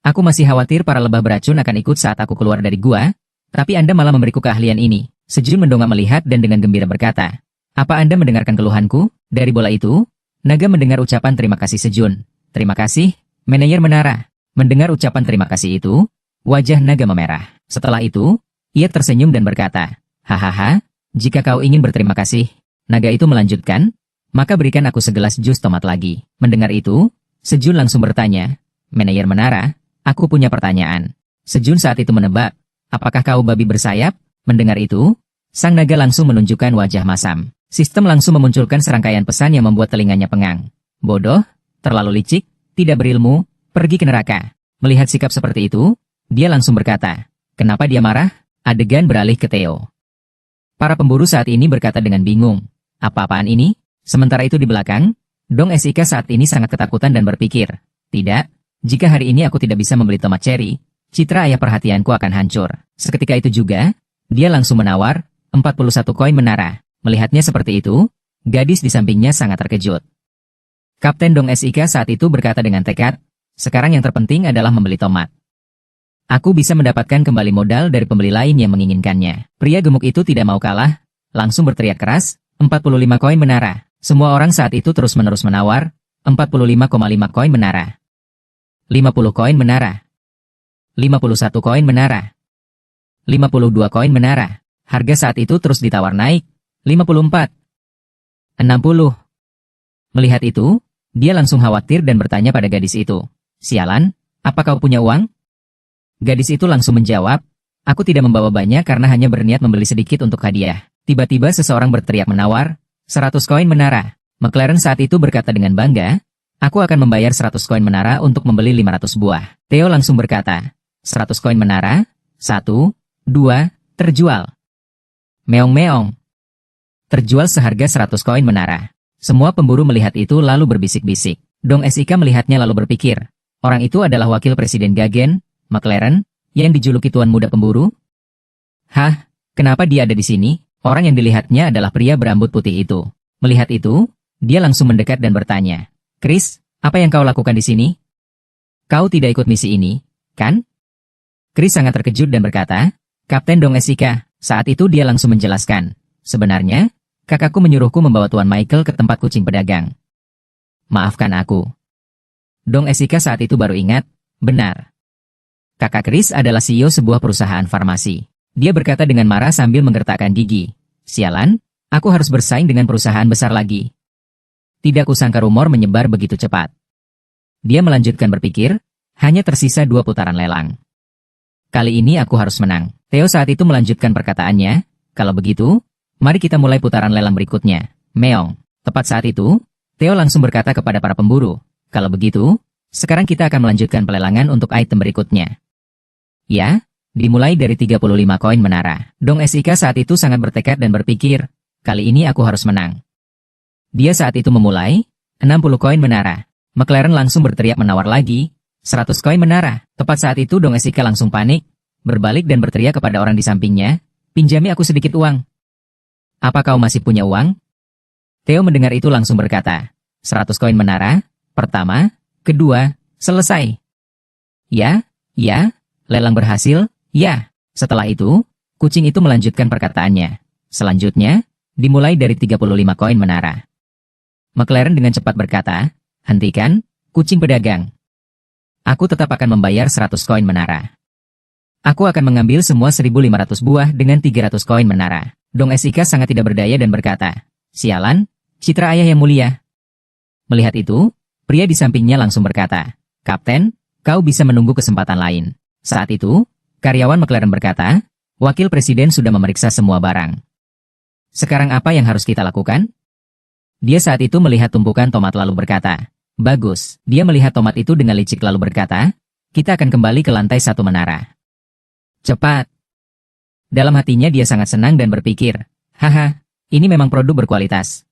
Aku masih khawatir para lebah beracun akan ikut saat aku keluar dari gua, tapi Anda malah memberiku keahlian ini." Sejun mendongak melihat dan dengan gembira berkata, "Apa Anda mendengarkan keluhanku?" Dari bola itu, naga mendengar ucapan terima kasih Sejun. "Terima kasih, manajer menara." Mendengar ucapan terima kasih itu, wajah naga memerah. Setelah itu, ia tersenyum dan berkata, "Hahaha, jika kau ingin berterima kasih," naga itu melanjutkan, "maka berikan aku segelas jus tomat lagi." Mendengar itu, Sejun langsung bertanya, "Manajer menara, aku punya pertanyaan." Sejun saat itu menebak, "Apakah kau babi bersayap?" Mendengar itu, sang naga langsung menunjukkan wajah masam. Sistem langsung memunculkan serangkaian pesan yang membuat telinganya pengang. "Bodoh, terlalu licik, tidak berilmu, pergi ke neraka." Melihat sikap seperti itu, dia langsung berkata, "Kenapa dia marah?" Adegan beralih ke Theo. Para pemburu saat ini berkata dengan bingung. Apa-apaan ini? Sementara itu di belakang, Dong Esika saat ini sangat ketakutan dan berpikir, tidak, jika hari ini aku tidak bisa membeli tomat cherry, citra ayah perhatianku akan hancur. Seketika itu juga, dia langsung menawar 41 koin menara. Melihatnya seperti itu, gadis di sampingnya sangat terkejut. Kapten Dong Esika saat itu berkata dengan tekad, sekarang yang terpenting adalah membeli tomat. Aku bisa mendapatkan kembali modal dari pembeli lain yang menginginkannya. Pria gemuk itu tidak mau kalah, langsung berteriak keras, 45 koin menara. Semua orang saat itu terus-menerus menawar, 45,5 koin menara. 50 koin menara. 51 koin menara. 52 koin menara. Harga saat itu terus ditawar naik, 54. 60. Melihat itu, dia langsung khawatir dan bertanya pada gadis itu, sialan, apa kau punya uang? Gadis itu langsung menjawab, aku tidak membawa banyak karena hanya berniat membeli sedikit untuk hadiah. Tiba-tiba seseorang berteriak menawar, 100 koin menara. McLaren saat itu berkata dengan bangga, aku akan membayar 100 koin menara untuk membeli 500 buah. Theo langsung berkata, 100 koin menara, 1, 2, terjual. Meong-meong. Terjual seharga 100 koin menara. Semua pemburu melihat itu lalu berbisik-bisik. Dong Esika melihatnya lalu berpikir, orang itu adalah wakil presiden Gagen, McLaren, yang dijuluki Tuan Muda Pemburu? Hah, kenapa dia ada di sini? Orang yang dilihatnya adalah pria berambut putih itu. Melihat itu, dia langsung mendekat dan bertanya, Chris, apa yang kau lakukan di sini? Kau tidak ikut misi ini, kan? Chris sangat terkejut dan berkata, Kapten Dong Esika. Saat itu dia langsung menjelaskan, sebenarnya, kakakku menyuruhku membawa Tuan Michael ke tempat kucing pedagang. Maafkan aku. Dong Esika saat itu baru ingat, benar. Kakak Chris adalah CEO sebuah perusahaan farmasi. Dia berkata dengan marah sambil menggertakkan gigi. Sialan, aku harus bersaing dengan perusahaan besar lagi. Tidak kusangka rumor menyebar begitu cepat. Dia melanjutkan berpikir, hanya tersisa 2 putaran lelang. Kali ini aku harus menang. Theo saat itu melanjutkan perkataannya, kalau begitu, mari kita mulai putaran lelang berikutnya. Meong. Tepat saat itu, Theo langsung berkata kepada para pemburu, kalau begitu, sekarang kita akan melanjutkan pelelangan untuk item berikutnya. Ya, dimulai dari 35 koin menara. Dong Esika saat itu sangat bertekad dan berpikir, kali ini aku harus menang. Dia saat itu memulai, 60 koin menara. McLaren langsung berteriak menawar lagi, 100 koin menara. Tepat saat itu Dong Esika langsung panik, berbalik dan berteriak kepada orang di sampingnya, pinjami aku sedikit uang. Apa kau masih punya uang? Theo mendengar itu langsung berkata, 100 koin menara, pertama, kedua, selesai. Ya, lelang berhasil, ya. Setelah itu, kucing itu melanjutkan perkataannya. Selanjutnya, dimulai dari 35 koin menara. McLaren dengan cepat berkata, hentikan, kucing pedagang. Aku tetap akan membayar 100 koin menara. Aku akan mengambil semua 1.500 buah dengan 300 koin menara. Dong Esika sangat tidak berdaya dan berkata, sialan, citra ayah yang mulia. Melihat itu, pria di sampingnya langsung berkata, Kapten, kau bisa menunggu kesempatan lain. Saat itu, karyawan McLaren berkata, wakil presiden sudah memeriksa semua barang. Sekarang apa yang harus kita lakukan? Dia saat itu melihat tumpukan tomat lalu berkata, bagus. Dia melihat tomat itu dengan licik lalu berkata, kita akan kembali ke lantai 1 menara. Cepat. Dalam hatinya dia sangat senang dan berpikir, haha, ini memang produk berkualitas.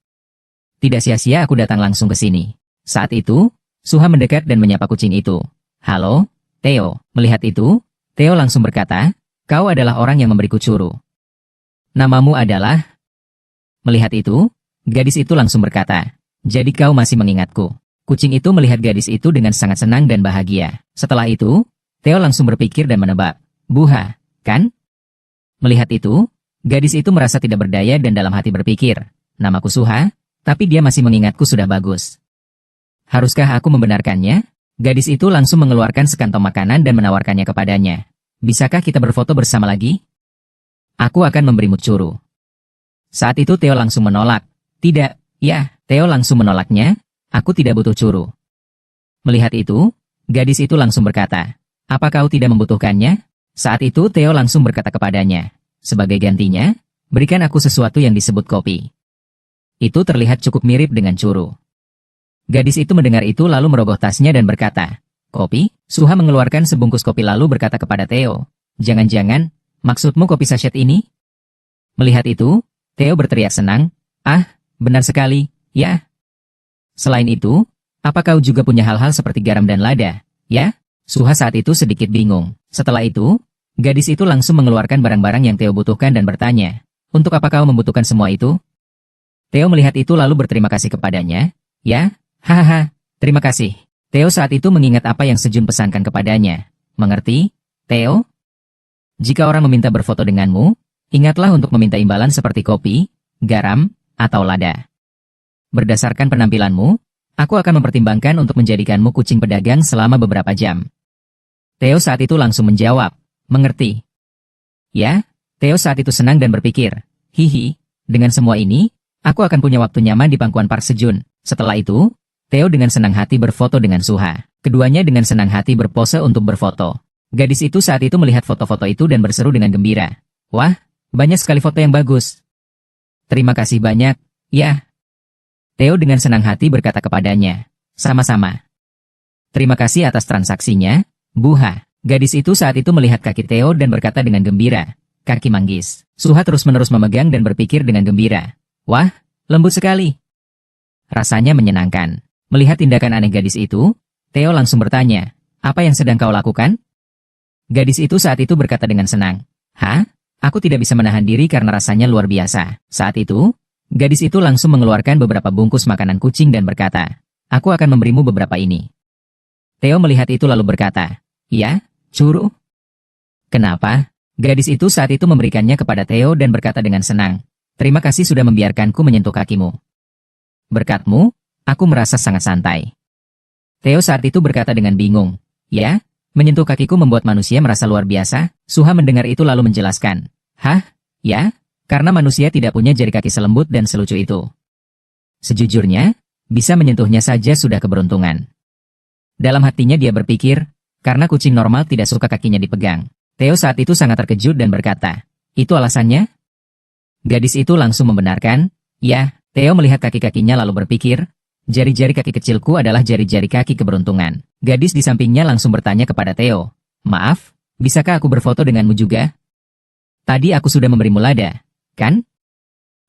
Tidak sia-sia aku datang langsung ke sini. Saat itu, Suha mendekat dan menyapa kucing itu. Halo, Theo. Melihat itu, Theo langsung berkata, kau adalah orang yang memberiku curu. Namamu adalah? Melihat itu, gadis itu langsung berkata, jadi kau masih mengingatku. Kucing itu melihat gadis itu dengan sangat senang dan bahagia. Setelah itu, Theo langsung berpikir dan menebak, Buha, kan? Melihat itu, gadis itu merasa tidak berdaya dan dalam hati berpikir, namaku Suha, tapi dia masih mengingatku sudah bagus. Haruskah aku membenarkannya? Gadis itu langsung mengeluarkan sekantong makanan dan menawarkannya kepadanya. Bisakah kita berfoto bersama lagi? Aku akan memberimu curu. Saat itu Theo langsung menolak. Tidak, ya, Theo langsung menolaknya. Aku tidak butuh curu. Melihat itu, gadis itu langsung berkata, apa kau tidak membutuhkannya? Saat itu Theo langsung berkata kepadanya, sebagai gantinya, berikan aku sesuatu yang disebut kopi. Itu terlihat cukup mirip dengan curu. Gadis itu mendengar itu lalu merogoh tasnya dan berkata, kopi? Suha mengeluarkan sebungkus kopi lalu berkata kepada Theo, jangan-jangan, maksudmu kopi sachet ini? Melihat itu, Theo berteriak senang, "Ah, benar sekali, ya." Selain itu, apa kau juga punya hal-hal seperti garam dan lada, ya? Suha saat itu sedikit bingung. Setelah itu, gadis itu langsung mengeluarkan barang-barang yang Theo butuhkan dan bertanya, "Untuk apa kau membutuhkan semua itu?" Theo melihat itu lalu berterima kasih kepadanya, "Ya, hahaha, terima kasih." Theo saat itu mengingat apa yang Sejun pesankan kepadanya. "Mengerti, Theo? Jika orang meminta berfoto denganmu, ingatlah untuk meminta imbalan seperti kopi, garam, atau lada. Berdasarkan penampilanmu, aku akan mempertimbangkan untuk menjadikanmu kucing pedagang selama beberapa jam." Theo saat itu langsung menjawab, "Mengerti." Ya, Theo saat itu senang dan berpikir, "Hihi, dengan semua ini, aku akan punya waktu nyaman di pangkuan Park Sejun." Setelah itu, Theo dengan senang hati berfoto dengan Suha. Keduanya dengan senang hati berpose untuk berfoto. Gadis itu saat itu melihat foto-foto itu dan berseru dengan gembira, "Wah, banyak sekali foto yang bagus. Terima kasih banyak, ya." Theo dengan senang hati berkata kepadanya, "Sama-sama. Terima kasih atas transaksinya, Buha." Gadis itu saat itu melihat kaki Theo dan berkata dengan gembira, "Kaki manggis." Suha terus-menerus memegang dan berpikir dengan gembira, "Wah, lembut sekali." Rasanya menyenangkan. Melihat tindakan aneh gadis itu, Theo langsung bertanya, "Apa yang sedang kau lakukan?" Gadis itu saat itu berkata dengan senang, "Hah? Aku tidak bisa menahan diri karena rasanya luar biasa." Saat itu, gadis itu langsung mengeluarkan beberapa bungkus makanan kucing dan berkata, "Aku akan memberimu beberapa ini." Theo melihat itu lalu berkata, "Ya, Curu." "Kenapa?" Gadis itu saat itu memberikannya kepada Theo dan berkata dengan senang, "Terima kasih sudah membiarkanku menyentuh kakimu. Berkatmu, aku merasa sangat santai." Theo saat itu berkata dengan bingung, "Ya, menyentuh kakiku membuat manusia merasa luar biasa." Suha mendengar itu lalu menjelaskan, "Hah? Ya, karena manusia tidak punya jari kaki selembut dan selucu itu. Sejujurnya, bisa menyentuhnya saja sudah keberuntungan." Dalam hatinya dia berpikir, karena kucing normal tidak suka kakinya dipegang. Theo saat itu sangat terkejut dan berkata, "Itu alasannya?" Gadis itu langsung membenarkan, "Ya." Theo melihat kaki-kakinya lalu berpikir, jari-jari kaki kecilku adalah jari-jari kaki keberuntungan. Gadis di sampingnya langsung bertanya kepada Theo, "Maaf, bisakah aku berfoto denganmu juga? Tadi aku sudah memberimu lada, kan?"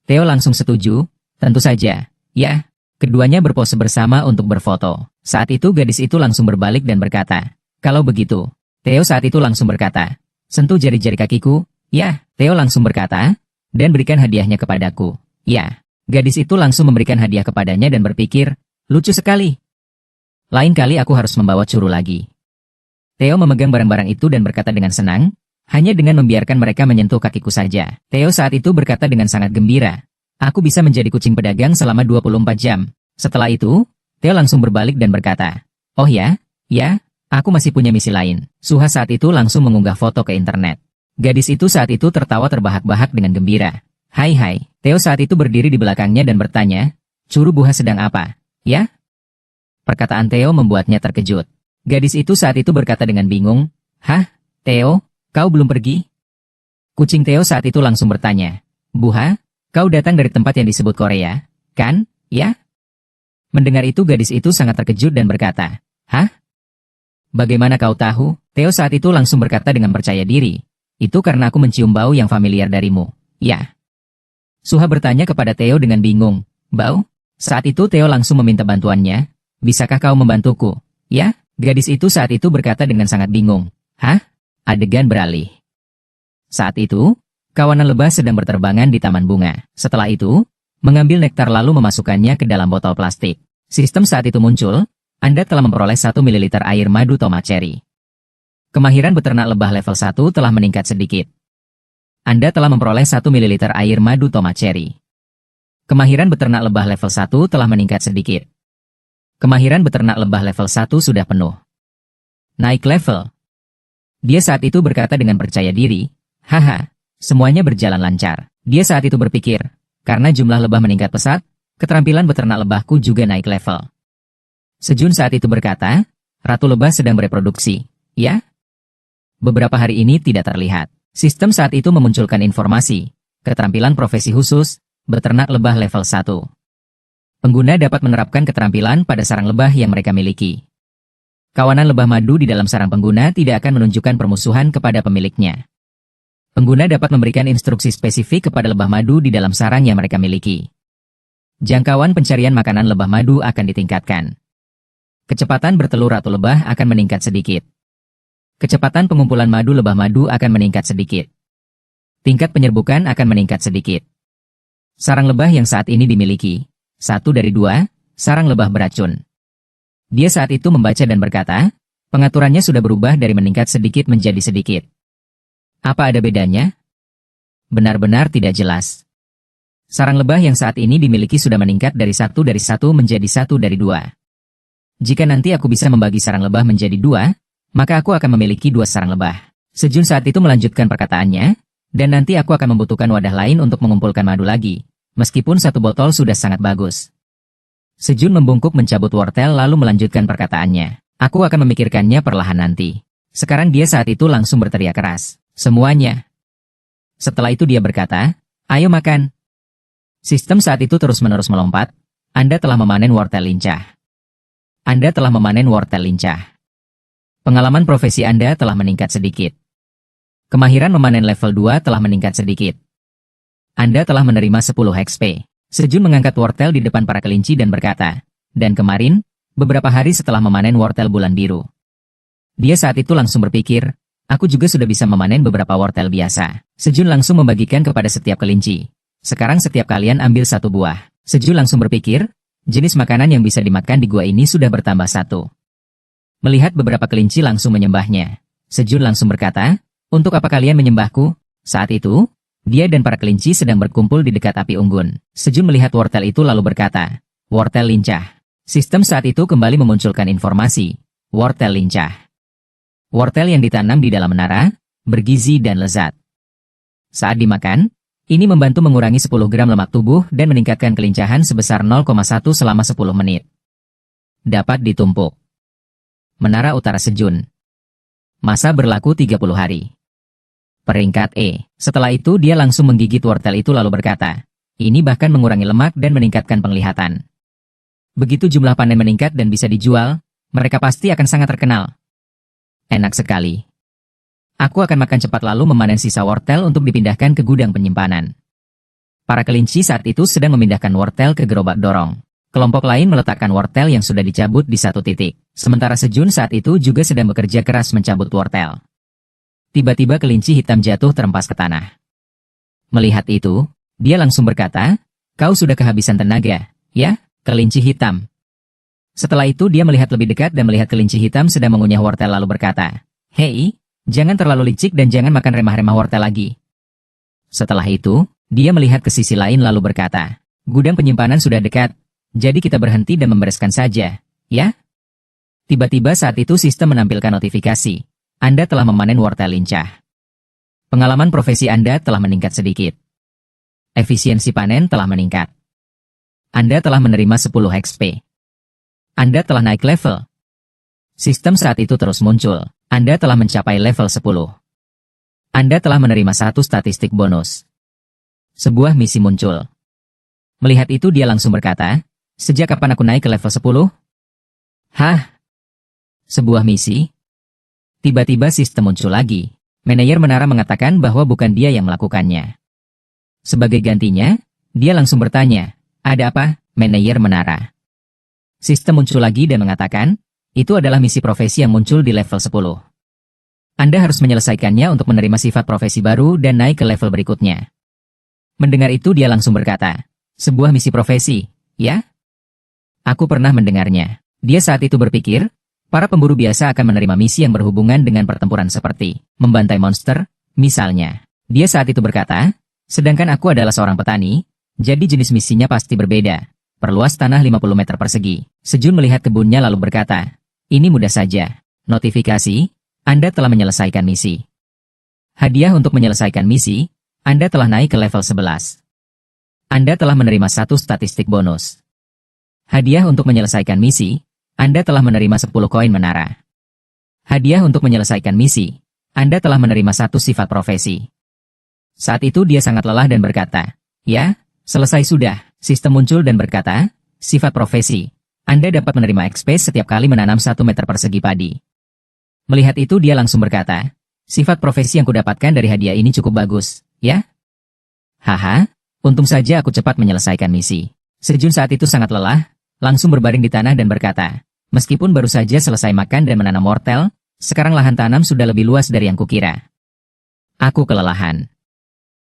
Theo langsung setuju, "Tentu saja, ya." Keduanya berpose bersama untuk berfoto. Saat itu gadis itu langsung berbalik dan berkata, "Kalau begitu." Theo saat itu langsung berkata, "Sentuh jari-jari kakiku, ya." Theo langsung berkata, "Dan berikan hadiahnya kepadaku, ya." Gadis itu langsung memberikan hadiah kepadanya dan berpikir, "Lucu sekali. Lain kali aku harus membawa Curu lagi." Theo memegang barang-barang itu dan berkata dengan senang, "Hanya dengan membiarkan mereka menyentuh kakiku saja." Theo saat itu berkata dengan sangat gembira, "Aku bisa menjadi kucing pedagang selama 24 jam. Setelah itu, Theo langsung berbalik dan berkata, "Oh ya, ya, aku masih punya misi lain." Suha saat itu langsung mengunggah foto ke internet. Gadis itu saat itu tertawa terbahak-bahak dengan gembira. Hai. Theo saat itu berdiri di belakangnya dan bertanya, "Curu Buha sedang apa, ya?" Perkataan Theo membuatnya terkejut. Gadis itu saat itu berkata dengan bingung, "Hah, Theo, kau belum pergi?" Kucing Theo saat itu langsung bertanya, "Buha, kau datang dari tempat yang disebut Korea, kan, ya?" Mendengar itu gadis itu sangat terkejut dan berkata, "Hah? Bagaimana kau tahu?" Theo saat itu langsung berkata dengan percaya diri, "Itu karena aku mencium bau yang familiar darimu, ya." Suha bertanya kepada Theo dengan bingung, "Bau?" Saat itu Theo langsung meminta bantuannya, "Bisakah kau membantuku, ya?" Gadis itu saat itu berkata dengan sangat bingung, "Hah?" Adegan beralih. Saat itu, kawanan lebah sedang berterbangan di taman bunga. Setelah itu, mengambil nektar lalu memasukkannya ke dalam botol plastik. Sistem saat itu muncul, Anda telah memperoleh 1 ml air madu tomat cherry. Kemahiran beternak lebah level 1 telah meningkat sedikit. Anda telah memperoleh 1 ml air madu tomat cherry. Kemahiran beternak lebah level 1 telah meningkat sedikit. Kemahiran beternak lebah level 1 sudah penuh. Naik level. Dia saat itu berkata dengan percaya diri, "Haha, semuanya berjalan lancar." Dia saat itu berpikir, karena jumlah lebah meningkat pesat, keterampilan beternak lebahku juga naik level. Sejun saat itu berkata, "Ratu lebah sedang bereproduksi, ya?" Beberapa hari ini tidak terlihat. Sistem saat itu memunculkan informasi, keterampilan profesi khusus, beternak lebah level 1. Pengguna dapat menerapkan keterampilan pada sarang lebah yang mereka miliki. Kawanan lebah madu di dalam sarang pengguna tidak akan menunjukkan permusuhan kepada pemiliknya. Pengguna dapat memberikan instruksi spesifik kepada lebah madu di dalam sarang yang mereka miliki. Jangkauan pencarian makanan lebah madu akan ditingkatkan. Kecepatan bertelur ratu lebah akan meningkat sedikit. Kecepatan pengumpulan madu lebah madu akan meningkat sedikit. Tingkat penyerbukan akan meningkat sedikit. Sarang lebah yang saat ini dimiliki, 1 dari 2, sarang lebah beracun. Dia saat itu membaca dan berkata, pengaturannya sudah berubah dari meningkat sedikit menjadi sedikit. Apa ada bedanya? Benar-benar tidak jelas. Sarang lebah yang saat ini dimiliki sudah meningkat dari 1 menjadi 1 dari 2. Jika nanti aku bisa membagi sarang lebah menjadi 2, maka aku akan memiliki 2 sarang lebah. Sejun saat itu melanjutkan perkataannya, dan nanti aku akan membutuhkan wadah lain untuk mengumpulkan madu lagi, meskipun 1 botol sudah sangat bagus. Sejun membungkuk mencabut wortel lalu melanjutkan perkataannya. Aku akan memikirkannya perlahan nanti. Sekarang dia saat itu langsung berteriak keras. Semuanya. Setelah itu dia berkata, ayo makan. Sistem saat itu terus-menerus melompat. Anda telah memanen wortel lincah. Anda telah memanen wortel lincah. Pengalaman profesi Anda telah meningkat sedikit. Kemahiran memanen level 2 telah meningkat sedikit. Anda telah menerima 10 XP. Sejun mengangkat wortel di depan para kelinci dan berkata, dan kemarin, beberapa hari setelah memanen wortel bulan biru. Dia saat itu langsung berpikir, aku juga sudah bisa memanen beberapa wortel biasa. Sejun langsung membagikan kepada setiap kelinci. Sekarang setiap kalian ambil 1 buah. Sejun langsung berpikir, jenis makanan yang bisa dimakan di gua ini sudah bertambah 1. Melihat beberapa kelinci langsung menyembahnya. Sejun langsung berkata, untuk apa kalian menyembahku? Saat itu, dia dan para kelinci sedang berkumpul di dekat api unggun. Sejun melihat wortel itu lalu berkata, wortel lincah. Sistem saat itu kembali memunculkan informasi, wortel lincah. Wortel yang ditanam di dalam menara, bergizi dan lezat. Saat dimakan, ini membantu mengurangi 10 gram lemak tubuh dan meningkatkan kelincahan sebesar 0,1 selama 10 menit. Dapat ditumpuk. Menara Utara Sejun. Masa berlaku 30 hari. Peringkat E. Setelah itu dia langsung menggigit wortel itu lalu berkata, ini bahkan mengurangi lemak dan meningkatkan penglihatan. Begitu jumlah panen meningkat dan bisa dijual, mereka pasti akan sangat terkenal. Enak sekali. Aku akan makan cepat lalu memanen sisa wortel untuk dipindahkan ke gudang penyimpanan. Para kelinci saat itu sedang memindahkan wortel ke gerobak dorong. Kelompok lain meletakkan wortel yang sudah dicabut di satu titik. Sementara Sejun saat itu juga sedang bekerja keras mencabut wortel. Tiba-tiba kelinci hitam jatuh terempas ke tanah. Melihat itu, dia langsung berkata, kau sudah kehabisan tenaga, ya, kelinci hitam. Setelah itu dia melihat lebih dekat dan melihat kelinci hitam sedang mengunyah wortel lalu berkata, hei, jangan terlalu licik dan jangan makan remah-remah wortel lagi. Setelah itu, dia melihat ke sisi lain lalu berkata, gudang penyimpanan sudah dekat, jadi kita berhenti dan membereskan saja, ya? Tiba-tiba saat itu sistem menampilkan notifikasi. Anda telah memanen wortel lincah. Pengalaman profesi Anda telah meningkat sedikit. Efisiensi panen telah meningkat. Anda telah menerima 10 XP. Anda telah naik level. Sistem saat itu terus muncul. Anda telah mencapai level 10. Anda telah menerima 1 statistik bonus. Sebuah misi muncul. Melihat itu dia langsung berkata, sejak kapan aku naik ke level 10? Hah? Sebuah misi? Tiba-tiba sistem muncul lagi. Manajer menara mengatakan bahwa bukan dia yang melakukannya. Sebagai gantinya, dia langsung bertanya, ada apa, manajer menara? Sistem muncul lagi dan mengatakan, itu adalah misi profesi yang muncul di level 10. Anda harus menyelesaikannya untuk menerima sifat profesi baru dan naik ke level berikutnya. Mendengar itu dia langsung berkata, sebuah misi profesi, ya? Aku pernah mendengarnya. Dia saat itu berpikir, para pemburu biasa akan menerima misi yang berhubungan dengan pertempuran seperti membantai monster, misalnya. Dia saat itu berkata, sedangkan aku adalah seorang petani, jadi jenis misinya pasti berbeda. Perluas tanah 50 meter persegi. Sejun melihat kebunnya lalu berkata, ini mudah saja. Notifikasi, Anda telah menyelesaikan misi. Hadiah untuk menyelesaikan misi, Anda telah naik ke level 11. Anda telah menerima 1 statistik bonus. Hadiah untuk menyelesaikan misi, Anda telah menerima 10 koin menara. Hadiah untuk menyelesaikan misi, Anda telah menerima 1 sifat profesi. Saat itu dia sangat lelah dan berkata, ya, selesai sudah. Sistem muncul dan berkata, sifat profesi, Anda dapat menerima XP setiap kali menanam 1 meter persegi padi. Melihat itu dia langsung berkata, Sifat profesi yang kudapatkan dari hadiah ini cukup bagus, ya? Haha, untung saja aku cepat menyelesaikan misi. Sejun saat itu sangat lelah, langsung berbaring di tanah dan berkata, meskipun baru saja selesai makan dan menanam wortel, sekarang lahan tanam sudah lebih luas dari yang kukira. Aku kelelahan.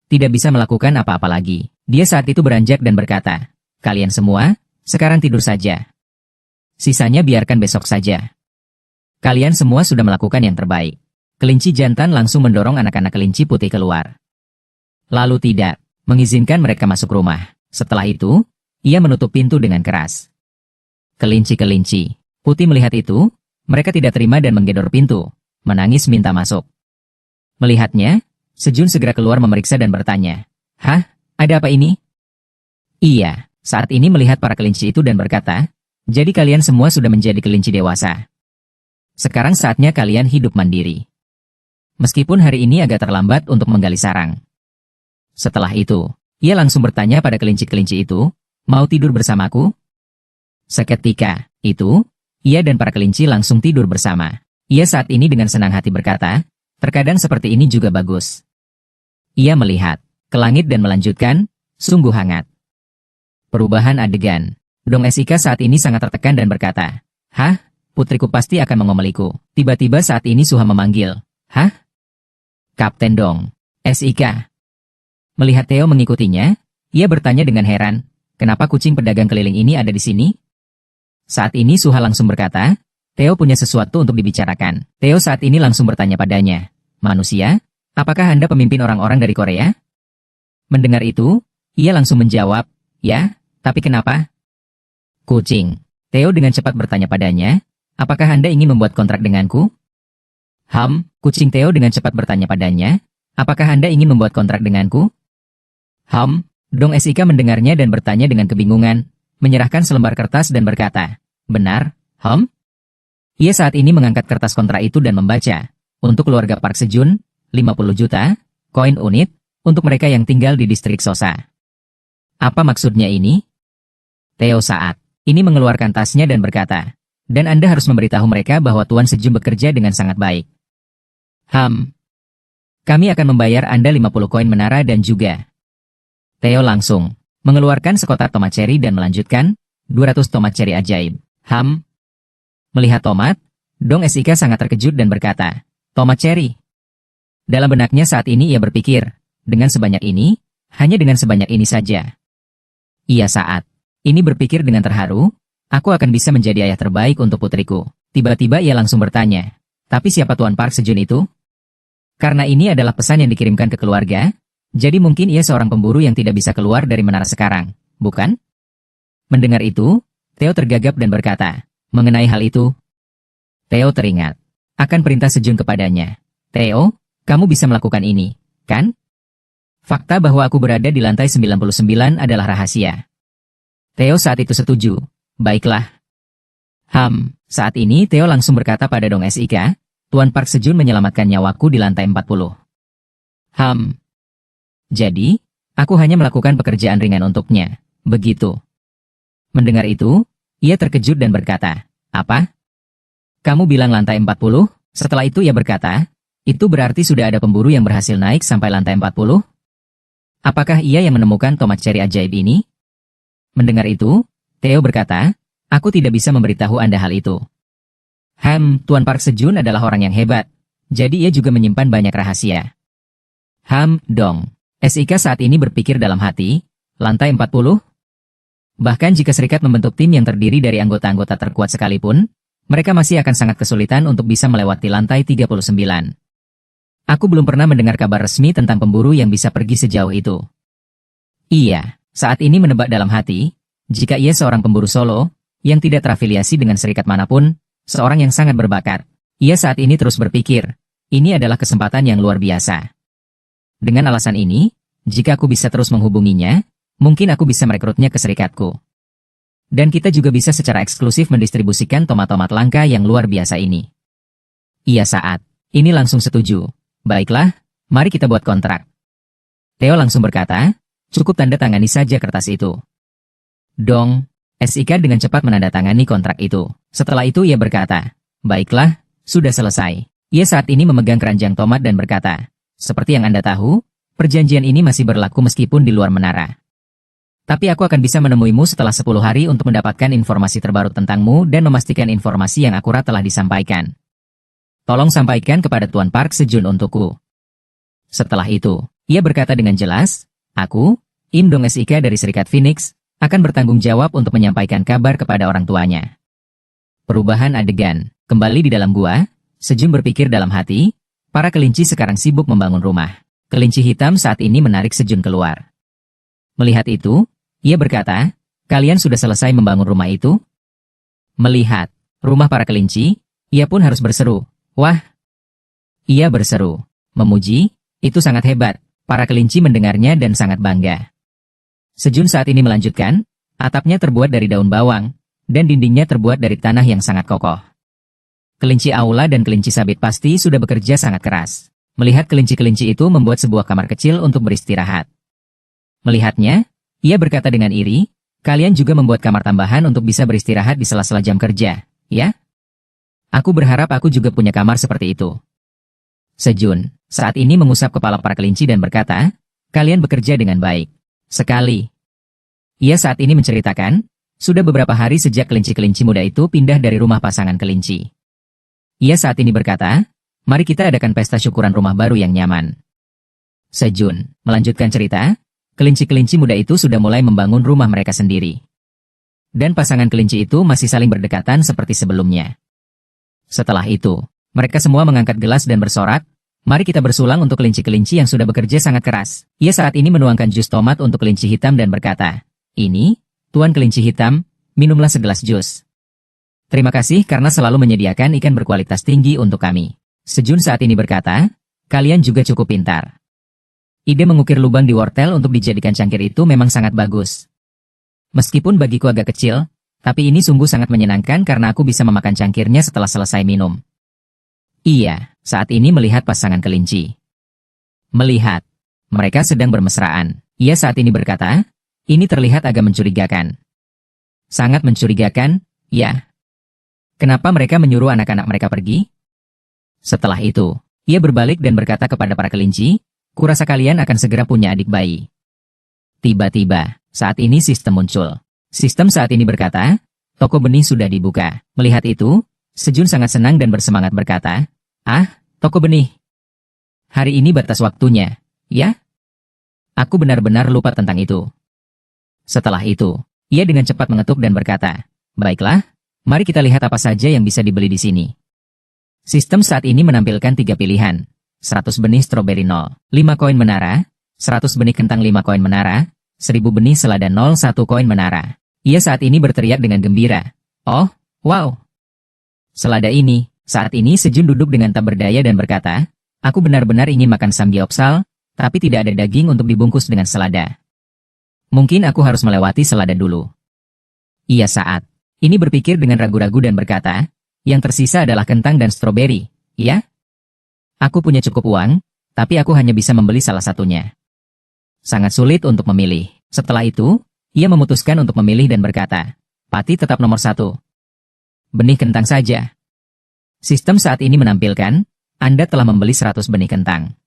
Tidak bisa melakukan apa-apa lagi. Dia saat itu beranjak dan berkata, kalian semua, sekarang tidur saja. Sisanya biarkan besok saja. Kalian semua sudah melakukan yang terbaik. Kelinci jantan langsung mendorong anak-anak kelinci putih keluar. Lalu tidak, mengizinkan mereka masuk rumah. Setelah itu, ia menutup pintu dengan keras. Kelinci-kelinci putih melihat itu, mereka tidak terima dan menggedor pintu, menangis minta masuk. Melihatnya, Sejun segera keluar memeriksa dan bertanya, hah, ada apa ini? Iya, saat ini melihat para kelinci itu dan berkata, jadi kalian semua sudah menjadi kelinci dewasa. Sekarang saatnya kalian hidup mandiri. Meskipun hari ini agak terlambat untuk menggali sarang. Setelah itu, ia langsung bertanya pada kelinci-kelinci itu, mau tidur bersamaku? Seketika itu, ia dan para kelinci langsung tidur bersama. Ia saat ini dengan senang hati berkata, terkadang seperti ini juga bagus. Ia melihat ke langit dan melanjutkan, sungguh hangat. Perubahan adegan. Dong Esika saat ini sangat tertekan dan berkata, hah, putriku pasti akan mengomeliku. Tiba-tiba saat ini Suha memanggil, hah? Kapten Dong Esika. Melihat Theo mengikutinya, ia bertanya dengan heran, kenapa kucing pedagang keliling ini ada di sini? Saat ini Suha langsung berkata, Theo punya sesuatu untuk dibicarakan. Theo saat ini langsung bertanya padanya, manusia, apakah Anda pemimpin orang-orang dari Korea? Mendengar itu, ia langsung menjawab, ya, tapi kenapa? Kucing. Theo dengan cepat bertanya padanya, apakah Anda ingin membuat kontrak denganku? Kucing Theo dengan cepat bertanya padanya, apakah Anda ingin membuat kontrak denganku? Dong Esika mendengarnya dan bertanya dengan kebingungan, menyerahkan selembar kertas dan berkata, benar, Ia saat ini mengangkat kertas kontrak itu dan membaca, untuk keluarga Park Sejun, 50 juta, koin unit, untuk mereka yang tinggal di distrik Sosa. Apa maksudnya ini? Theo saat ini mengeluarkan tasnya dan berkata, dan Anda harus memberitahu mereka bahwa Tuan Sejun bekerja dengan sangat baik. Kami akan membayar Anda 50 koin menara dan juga. Theo langsung mengeluarkan sekotak tomat cherry dan melanjutkan, 200 tomat cherry ajaib. Melihat tomat, Dong Esika sangat terkejut dan berkata, tomat cherry. Dalam benaknya saat ini ia berpikir, dengan sebanyak ini, hanya dengan sebanyak ini saja. Ia saat ini berpikir dengan terharu, aku akan bisa menjadi ayah terbaik untuk putriku. Tiba-tiba ia langsung bertanya, tapi siapa Tuan Park Sejun itu? Karena ini adalah pesan yang dikirimkan ke keluarga, jadi mungkin ia seorang pemburu yang tidak bisa keluar dari menara sekarang, bukan? Mendengar itu, Theo tergagap dan berkata, mengenai hal itu, Theo teringat akan perintah Sejun kepadanya. Theo, kamu bisa melakukan ini, kan? Fakta bahwa aku berada di lantai 99 adalah rahasia. Theo saat itu setuju. Baiklah. Saat ini Theo langsung berkata pada Dong Esika, Tuan Park Sejun menyelamatkan nyawaku di lantai 40. Jadi, aku hanya melakukan pekerjaan ringan untuknya. Begitu. Mendengar itu, ia terkejut dan berkata, apa? Kamu bilang lantai 40? Setelah itu ia berkata, itu berarti sudah ada pemburu yang berhasil naik sampai lantai 40? Apakah ia yang menemukan tomat cherry ajaib ini? Mendengar itu, Theo berkata, aku tidak bisa memberitahu Anda hal itu. Tuan Park Sejun adalah orang yang hebat, jadi ia juga menyimpan banyak rahasia. Dong Esika saat ini berpikir dalam hati, lantai 40? Bahkan jika serikat membentuk tim yang terdiri dari anggota-anggota terkuat sekalipun, mereka masih akan sangat kesulitan untuk bisa melewati lantai 39. Aku belum pernah mendengar kabar resmi tentang pemburu yang bisa pergi sejauh itu. Ia saat ini menebak dalam hati, jika ia seorang pemburu solo, yang tidak terafiliasi dengan serikat manapun, seorang yang sangat berbakat. Ia saat ini terus berpikir, ini adalah kesempatan yang luar biasa. Dengan alasan ini, jika aku bisa terus menghubunginya, mungkin aku bisa merekrutnya ke serikatku. Dan kita juga bisa secara eksklusif mendistribusikan tomat-tomat langka yang luar biasa ini. Ia saat ini langsung setuju. Baiklah, mari kita buat kontrak. Theo langsung berkata, cukup tanda tangani saja kertas itu. Dong Esika dengan cepat menandatangani kontrak itu. Setelah itu ia berkata, baiklah, sudah selesai. Ia saat ini memegang keranjang tomat dan berkata, "Seperti yang Anda tahu, perjanjian ini masih berlaku meskipun di luar menara. Tapi aku akan bisa menemuimu setelah 10 hari untuk mendapatkan informasi terbaru tentangmu dan memastikan informasi yang akurat telah disampaikan. Tolong sampaikan kepada Tuan Park Sejun untukku." Setelah itu, ia berkata dengan jelas, "Aku, Im Dong SIK dari Serikat Phoenix, akan bertanggung jawab untuk menyampaikan kabar kepada orang tuanya." Perubahan adegan. Kembali di dalam gua, Sejun berpikir dalam hati, para kelinci sekarang sibuk membangun rumah. Kelinci hitam saat ini menarik Sejun keluar. Melihat itu, ia berkata, "Kalian sudah selesai membangun rumah itu?" Melihat rumah para kelinci, ia pun harus berseru, "Wah!" Ia berseru, memuji, "Itu sangat hebat." Para kelinci mendengarnya dan sangat bangga. Sejun saat ini melanjutkan, atapnya terbuat dari daun bawang, dan dindingnya terbuat dari tanah yang sangat kokoh. Kelinci aula dan kelinci sabit pasti sudah bekerja sangat keras. Melihat kelinci-kelinci itu membuat sebuah kamar kecil untuk beristirahat. Melihatnya, ia berkata dengan iri, "Kalian juga membuat kamar tambahan untuk bisa beristirahat di sela-sela jam kerja, ya? Aku berharap aku juga punya kamar seperti itu." Sejun saat ini mengusap kepala para kelinci dan berkata, "Kalian bekerja dengan baik sekali." Ia saat ini menceritakan, sudah beberapa hari sejak kelinci-kelinci muda itu pindah dari rumah pasangan kelinci. Ia saat ini berkata, "Mari kita adakan pesta syukuran rumah baru yang nyaman." Sejun melanjutkan cerita, kelinci-kelinci muda itu sudah mulai membangun rumah mereka sendiri. Dan pasangan kelinci itu masih saling berdekatan seperti sebelumnya. Setelah itu, mereka semua mengangkat gelas dan bersorak, "Mari kita bersulang untuk kelinci-kelinci yang sudah bekerja sangat keras." Ia saat ini menuangkan jus tomat untuk kelinci hitam dan berkata, "Ini, Tuan Kelinci Hitam, minumlah segelas jus. Terima kasih karena selalu menyediakan ikan berkualitas tinggi untuk kami." Sejun saat ini berkata, "Kalian juga cukup pintar. Ide mengukir lubang di wortel untuk dijadikan cangkir itu memang sangat bagus. Meskipun bagiku agak kecil, tapi ini sungguh sangat menyenangkan karena aku bisa memakan cangkirnya setelah selesai minum." Ia saat ini melihat pasangan kelinci. Melihat mereka sedang bermesraan, ia saat ini berkata, "Ini terlihat agak mencurigakan." "Sangat mencurigakan, ya. Kenapa mereka menyuruh anak-anak mereka pergi?" Setelah itu, ia berbalik dan berkata kepada para kelinci, "Kurasa kalian akan segera punya adik bayi." Tiba-tiba, saat ini sistem muncul. Sistem saat ini berkata, "Toko benih sudah dibuka." Melihat itu, Sejun sangat senang dan bersemangat berkata, "Ah, toko benih. Hari ini batas waktunya, ya? Aku benar-benar lupa tentang itu." Setelah itu, ia dengan cepat mengetuk dan berkata, "Baiklah, mari kita lihat apa saja yang bisa dibeli di sini." Sistem saat ini menampilkan 3 pilihan. 100 benih stroberi 0, 5 koin menara, 100 benih kentang 5 koin menara, 1000 benih selada 0 1 koin menara. Ia saat ini berteriak dengan gembira, "Oh, wow! Selada ini." Saat ini Sejun duduk dengan tak berdaya dan berkata, "Aku benar-benar ingin makan samgyeopsal, tapi tidak ada daging untuk dibungkus dengan selada. Mungkin aku harus melewati selada dulu." Ia saat ini berpikir dengan ragu-ragu dan berkata, "Yang tersisa adalah kentang dan stroberi, ya? Aku punya cukup uang, tapi aku hanya bisa membeli salah satunya. Sangat sulit untuk memilih." Setelah itu, ia memutuskan untuk memilih dan berkata, "Pati tetap nomor 1. Benih kentang saja." Sistem saat ini menampilkan, Anda telah membeli 100 benih kentang.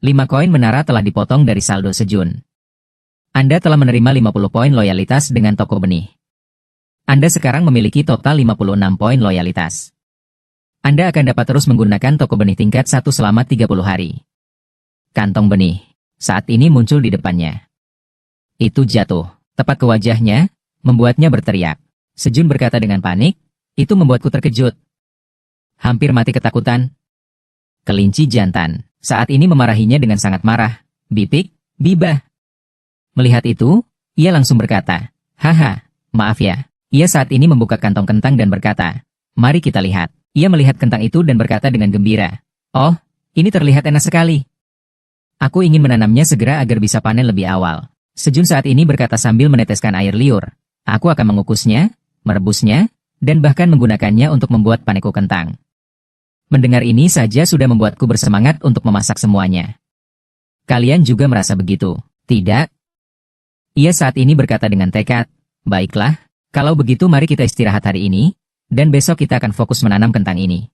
5 koin menara telah dipotong dari saldo Sejun. Anda telah menerima 50 poin loyalitas dengan toko benih. Anda sekarang memiliki total 56 poin loyalitas. Anda akan dapat terus menggunakan toko benih tingkat 1 selama 30 hari. Kantong benih saat ini muncul di depannya. Itu jatuh tepat ke wajahnya, membuatnya berteriak. Sejun berkata dengan panik, "Itu membuatku terkejut. Hampir mati ketakutan." Kelinci jantan saat ini memarahinya dengan sangat marah, "Bipik, Bibah." Melihat itu, ia langsung berkata, "Haha, maaf ya." Ia saat ini membuka kantong kentang dan berkata, "Mari kita lihat." Ia melihat kentang itu dan berkata dengan gembira, "Oh, ini terlihat enak sekali. Aku ingin menanamnya segera agar bisa panen lebih awal." Sejun saat ini berkata sambil meneteskan air liur, "Aku akan mengukusnya, merebusnya, dan bahkan menggunakannya untuk membuat paneko kentang." Mendengar ini saja sudah membuatku bersemangat untuk memasak semuanya. Kalian juga merasa begitu, tidak? Ia saat ini berkata dengan tekad, "Baiklah, kalau begitu mari kita istirahat hari ini, dan besok kita akan fokus menanam kentang ini."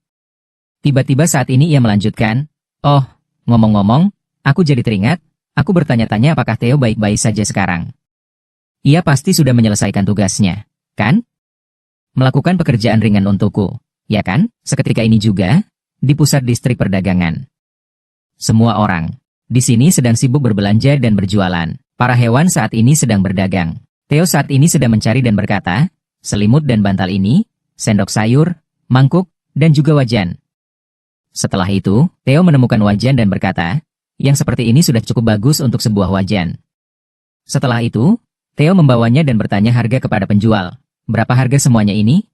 Tiba-tiba saat ini ia melanjutkan, "Oh, ngomong-ngomong, aku jadi teringat, aku bertanya-tanya apakah Theo baik-baik saja sekarang. Ia pasti sudah menyelesaikan tugasnya, kan? Melakukan pekerjaan ringan untukku, ya kan?" Seketika ini juga, di pusat distrik perdagangan. Semua orang di sini sedang sibuk berbelanja dan berjualan. Para hewan saat ini sedang berdagang. Theo saat ini sedang mencari dan berkata, "Selimut dan bantal ini, sendok sayur, mangkuk, dan juga wajan." Setelah itu, Theo menemukan wajan dan berkata, "Yang seperti ini sudah cukup bagus untuk sebuah wajan." Setelah itu, Theo membawanya dan bertanya harga kepada penjual. "Berapa harga semuanya ini?"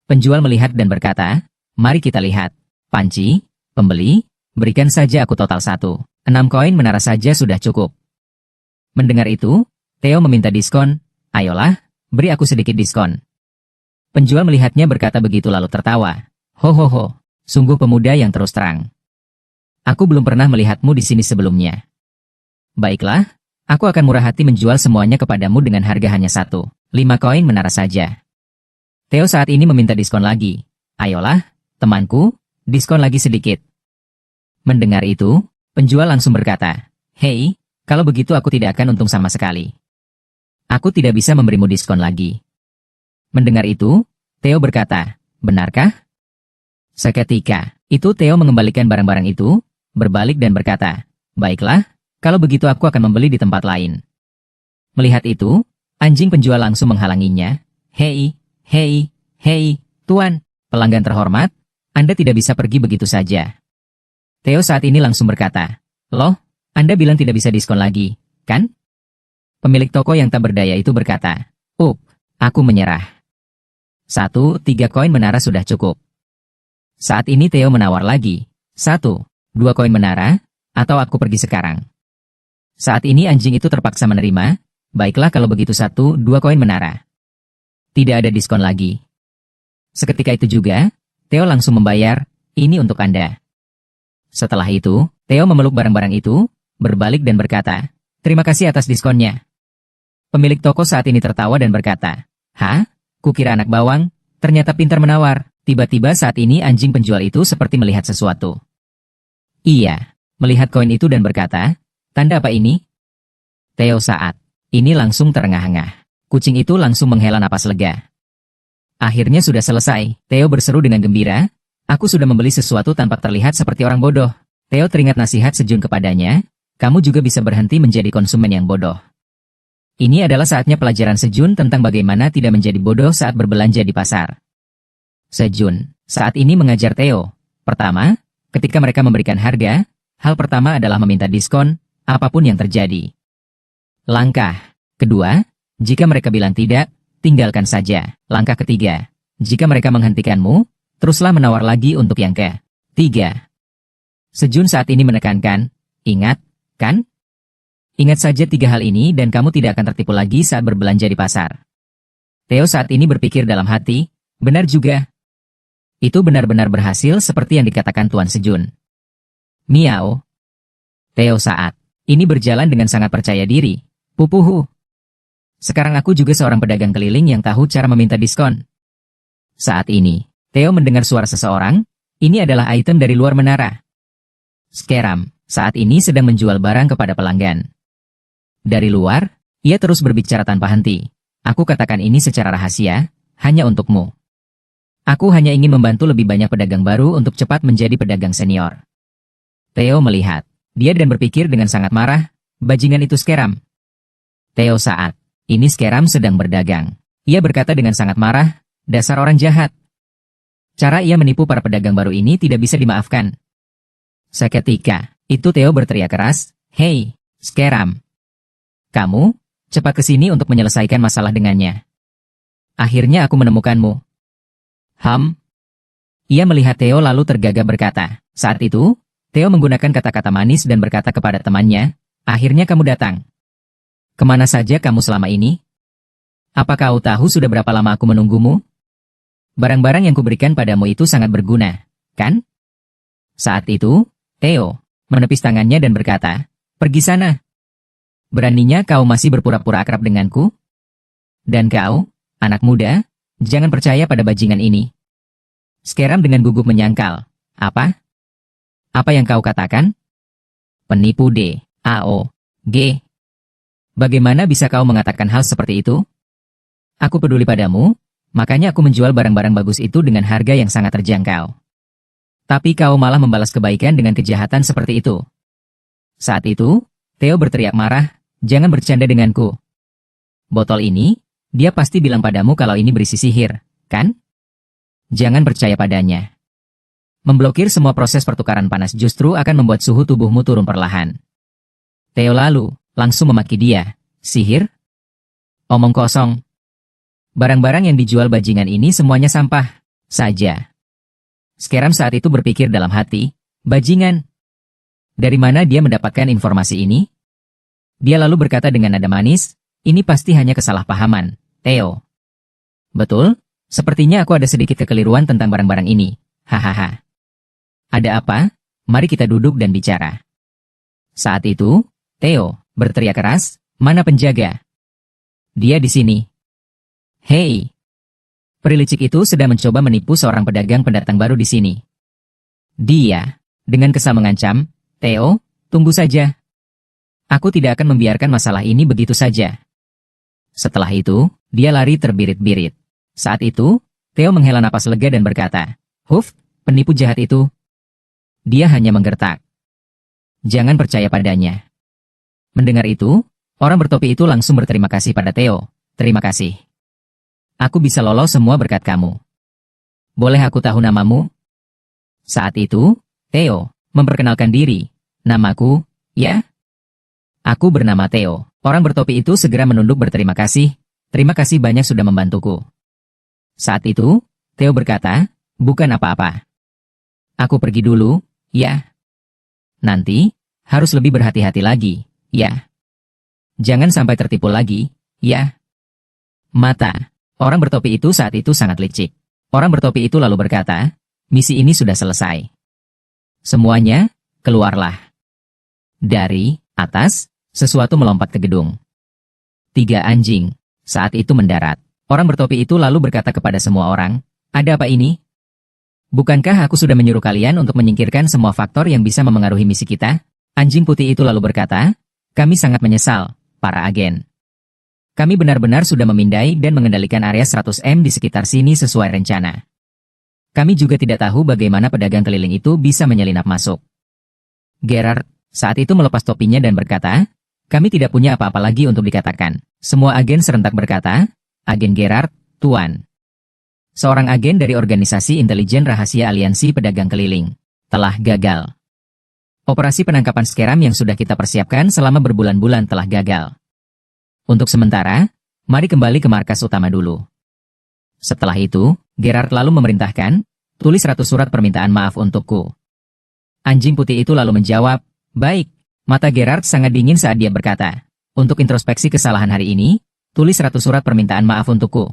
Penjual melihat dan berkata, "Mari kita lihat. Panci, pembeli, berikan saja aku total 6 koin menara saja sudah cukup." Mendengar itu, Theo meminta diskon. "Ayolah, beri aku sedikit diskon." Penjual melihatnya berkata begitu lalu tertawa. "Ho ho ho, sungguh pemuda yang terus terang. Aku belum pernah melihatmu di sini sebelumnya. Baiklah, aku akan murah hati menjual semuanya kepadamu dengan harga hanya 5 koin menara saja." Theo saat ini meminta diskon lagi. "Ayolah, temanku, diskon lagi sedikit." Mendengar itu, penjual langsung berkata, "Hei, kalau begitu aku tidak akan untung sama sekali. Aku tidak bisa memberimu diskon lagi." Mendengar itu, Theo berkata, "Benarkah?" Seketika itu Theo mengembalikan barang-barang itu, berbalik dan berkata, "Baiklah, kalau begitu aku akan membeli di tempat lain." Melihat itu, anjing penjual langsung menghalanginya. "Hei, hei, hei, Tuan, pelanggan terhormat, Anda tidak bisa pergi begitu saja." Theo saat ini langsung berkata, "Loh, Anda bilang tidak bisa diskon lagi, kan?" Pemilik toko yang tak berdaya itu berkata, Aku menyerah. 3 koin menara sudah cukup." Saat ini Theo menawar lagi. 2 koin menara, atau aku pergi sekarang." Saat ini anjing itu terpaksa menerima. "Baiklah kalau begitu 2 koin menara. Tidak ada diskon lagi." Seketika itu juga, Theo langsung membayar, "Ini untuk Anda." Setelah itu, Theo memeluk barang-barang itu, berbalik dan berkata, "Terima kasih atas diskonnya." Pemilik toko saat ini tertawa dan berkata, "Hah? Kukira anak bawang, ternyata pintar menawar." Tiba-tiba saat ini anjing penjual itu seperti melihat sesuatu. Ia melihat koin itu dan berkata, "Tanda apa ini?" Theo saat ini langsung terengah-engah. Kucing itu langsung menghela napas lega. Akhirnya sudah selesai. Theo berseru dengan gembira, "Aku sudah membeli sesuatu tanpa terlihat seperti orang bodoh." Theo teringat nasihat Sejun kepadanya, "Kamu juga bisa berhenti menjadi konsumen yang bodoh." Ini adalah saatnya pelajaran Sejun tentang bagaimana tidak menjadi bodoh saat berbelanja di pasar. Sejun saat ini mengajar Theo. Pertama, ketika mereka memberikan harga, hal pertama adalah meminta diskon, apapun yang terjadi. Langkah kedua, jika mereka bilang tidak, tinggalkan saja. Langkah ketiga, jika mereka menghentikanmu, teruslah menawar lagi untuk yang ketiga. Sejun saat ini menekankan, "Ingat, kan? Ingat saja 3 hal ini dan kamu tidak akan tertipu lagi saat berbelanja di pasar." Theo saat ini berpikir dalam hati, benar juga. Itu benar-benar berhasil seperti yang dikatakan Tuan Sejun. Miau. Theo saat ini berjalan dengan sangat percaya diri. Pupuhu. Sekarang aku juga seorang pedagang keliling yang tahu cara meminta diskon. Saat ini, Theo mendengar suara seseorang. Ini adalah item dari luar menara. Skeram saat ini sedang menjual barang kepada pelanggan. Dari luar, ia terus berbicara tanpa henti. "Aku katakan ini secara rahasia, hanya untukmu. Aku hanya ingin membantu lebih banyak pedagang baru untuk cepat menjadi pedagang senior." Theo melihat dia dan berpikir dengan sangat marah, bajingan itu Skeram. Theo saat ini Skeram sedang berdagang. Ia berkata dengan sangat marah, "Dasar orang jahat." Cara ia menipu para pedagang baru ini tidak bisa dimaafkan. Seketika itu Theo berteriak keras, "Hei, Skeram. Kamu, cepat ke sini untuk menyelesaikan masalah dengannya. Akhirnya aku menemukanmu." Ia melihat Theo lalu tergagap berkata. Saat itu, Theo menggunakan kata-kata manis dan berkata kepada temannya, "Akhirnya kamu datang. Kemana saja kamu selama ini? Apa kau tahu sudah berapa lama aku menunggumu? Barang-barang yang kuberikan padamu itu sangat berguna, kan?" Saat itu, Theo menepis tangannya dan berkata, "Pergi sana. Beraninya kau masih berpura-pura akrab denganku? Dan kau, anak muda, jangan percaya pada bajingan ini." Skeram dengan gugup menyangkal, Apa? Apa yang kau katakan? Penipu D. A.O. G. Bagaimana bisa kau mengatakan hal seperti itu? Aku peduli padamu, makanya aku menjual barang-barang bagus itu dengan harga yang sangat terjangkau. Tapi kau malah membalas kebaikan dengan kejahatan seperti itu. Saat itu, Theo berteriak marah, jangan bercanda denganku. Botol ini, dia pasti bilang padamu kalau ini berisi sihir, kan? Jangan percaya padanya. Memblokir semua proses pertukaran panas justru akan membuat suhu tubuhmu turun perlahan. Theo lalu langsung memaki dia. Sihir? Omong kosong. Barang-barang yang dijual bajingan ini semuanya sampah saja. Skeram saat itu berpikir dalam hati, bajingan. Dari mana dia mendapatkan informasi ini? Dia lalu berkata dengan nada manis, ini pasti hanya kesalahpahaman, Theo. Betul, sepertinya aku ada sedikit kekeliruan tentang barang-barang ini. Hahaha. Ada apa? Mari kita duduk dan bicara. Saat itu, Theo berteriak keras, mana penjaga? Dia di sini. Hei! Peri licik itu sedang mencoba menipu seorang pedagang pendatang baru di sini. Dia, dengan kesal mengancam, Theo, tunggu saja. Aku tidak akan membiarkan masalah ini begitu saja. Setelah itu, dia lari terbirit-birit. Saat itu, Theo menghela napas lega dan berkata, Huf, penipu jahat itu. Dia hanya menggertak. Jangan percaya padanya. Mendengar itu, orang bertopi itu langsung berterima kasih pada Theo. Terima kasih. Aku bisa lolos semua berkat kamu. Boleh aku tahu namamu? Saat itu, Theo memperkenalkan diri. Namaku, ya? Aku bernama Theo. Orang bertopi itu segera menunduk berterima kasih. Terima kasih banyak sudah membantuku. Saat itu, Theo berkata, bukan apa-apa. Aku pergi dulu, ya. Nanti, harus lebih berhati-hati lagi, ya. Jangan sampai tertipu lagi, ya. Mata. Orang bertopi itu saat itu sangat licik. Orang bertopi itu lalu berkata, misi ini sudah selesai. Semuanya, keluarlah. Dari atas, sesuatu melompat ke gedung. 3 anjing, saat itu mendarat. Orang bertopi itu lalu berkata kepada semua orang, ada apa ini? Bukankah aku sudah menyuruh kalian untuk menyingkirkan semua faktor yang bisa memengaruhi misi kita? Anjing putih itu lalu berkata, kami sangat menyesal, para agen. Kami benar-benar sudah memindai dan mengendalikan area 100M di sekitar sini sesuai rencana. Kami juga tidak tahu bagaimana pedagang keliling itu bisa menyelinap masuk. Gerard, saat itu melepas topinya dan berkata, kami tidak punya apa-apa lagi untuk dikatakan. Semua agen serentak berkata, Agen Gerard, Tuan. Seorang agen dari organisasi intelijen rahasia aliansi pedagang keliling telah gagal. Operasi penangkapan Skeram yang sudah kita persiapkan selama berbulan-bulan telah gagal. Untuk sementara, mari kembali ke markas utama dulu. Setelah itu, Gerard lalu memerintahkan, tulis 100 surat permintaan maaf untukku. Anjing putih itu lalu menjawab, baik. Mata Gerard sangat dingin saat dia berkata, untuk introspeksi kesalahan hari ini, tulis 100 surat permintaan maaf untukku.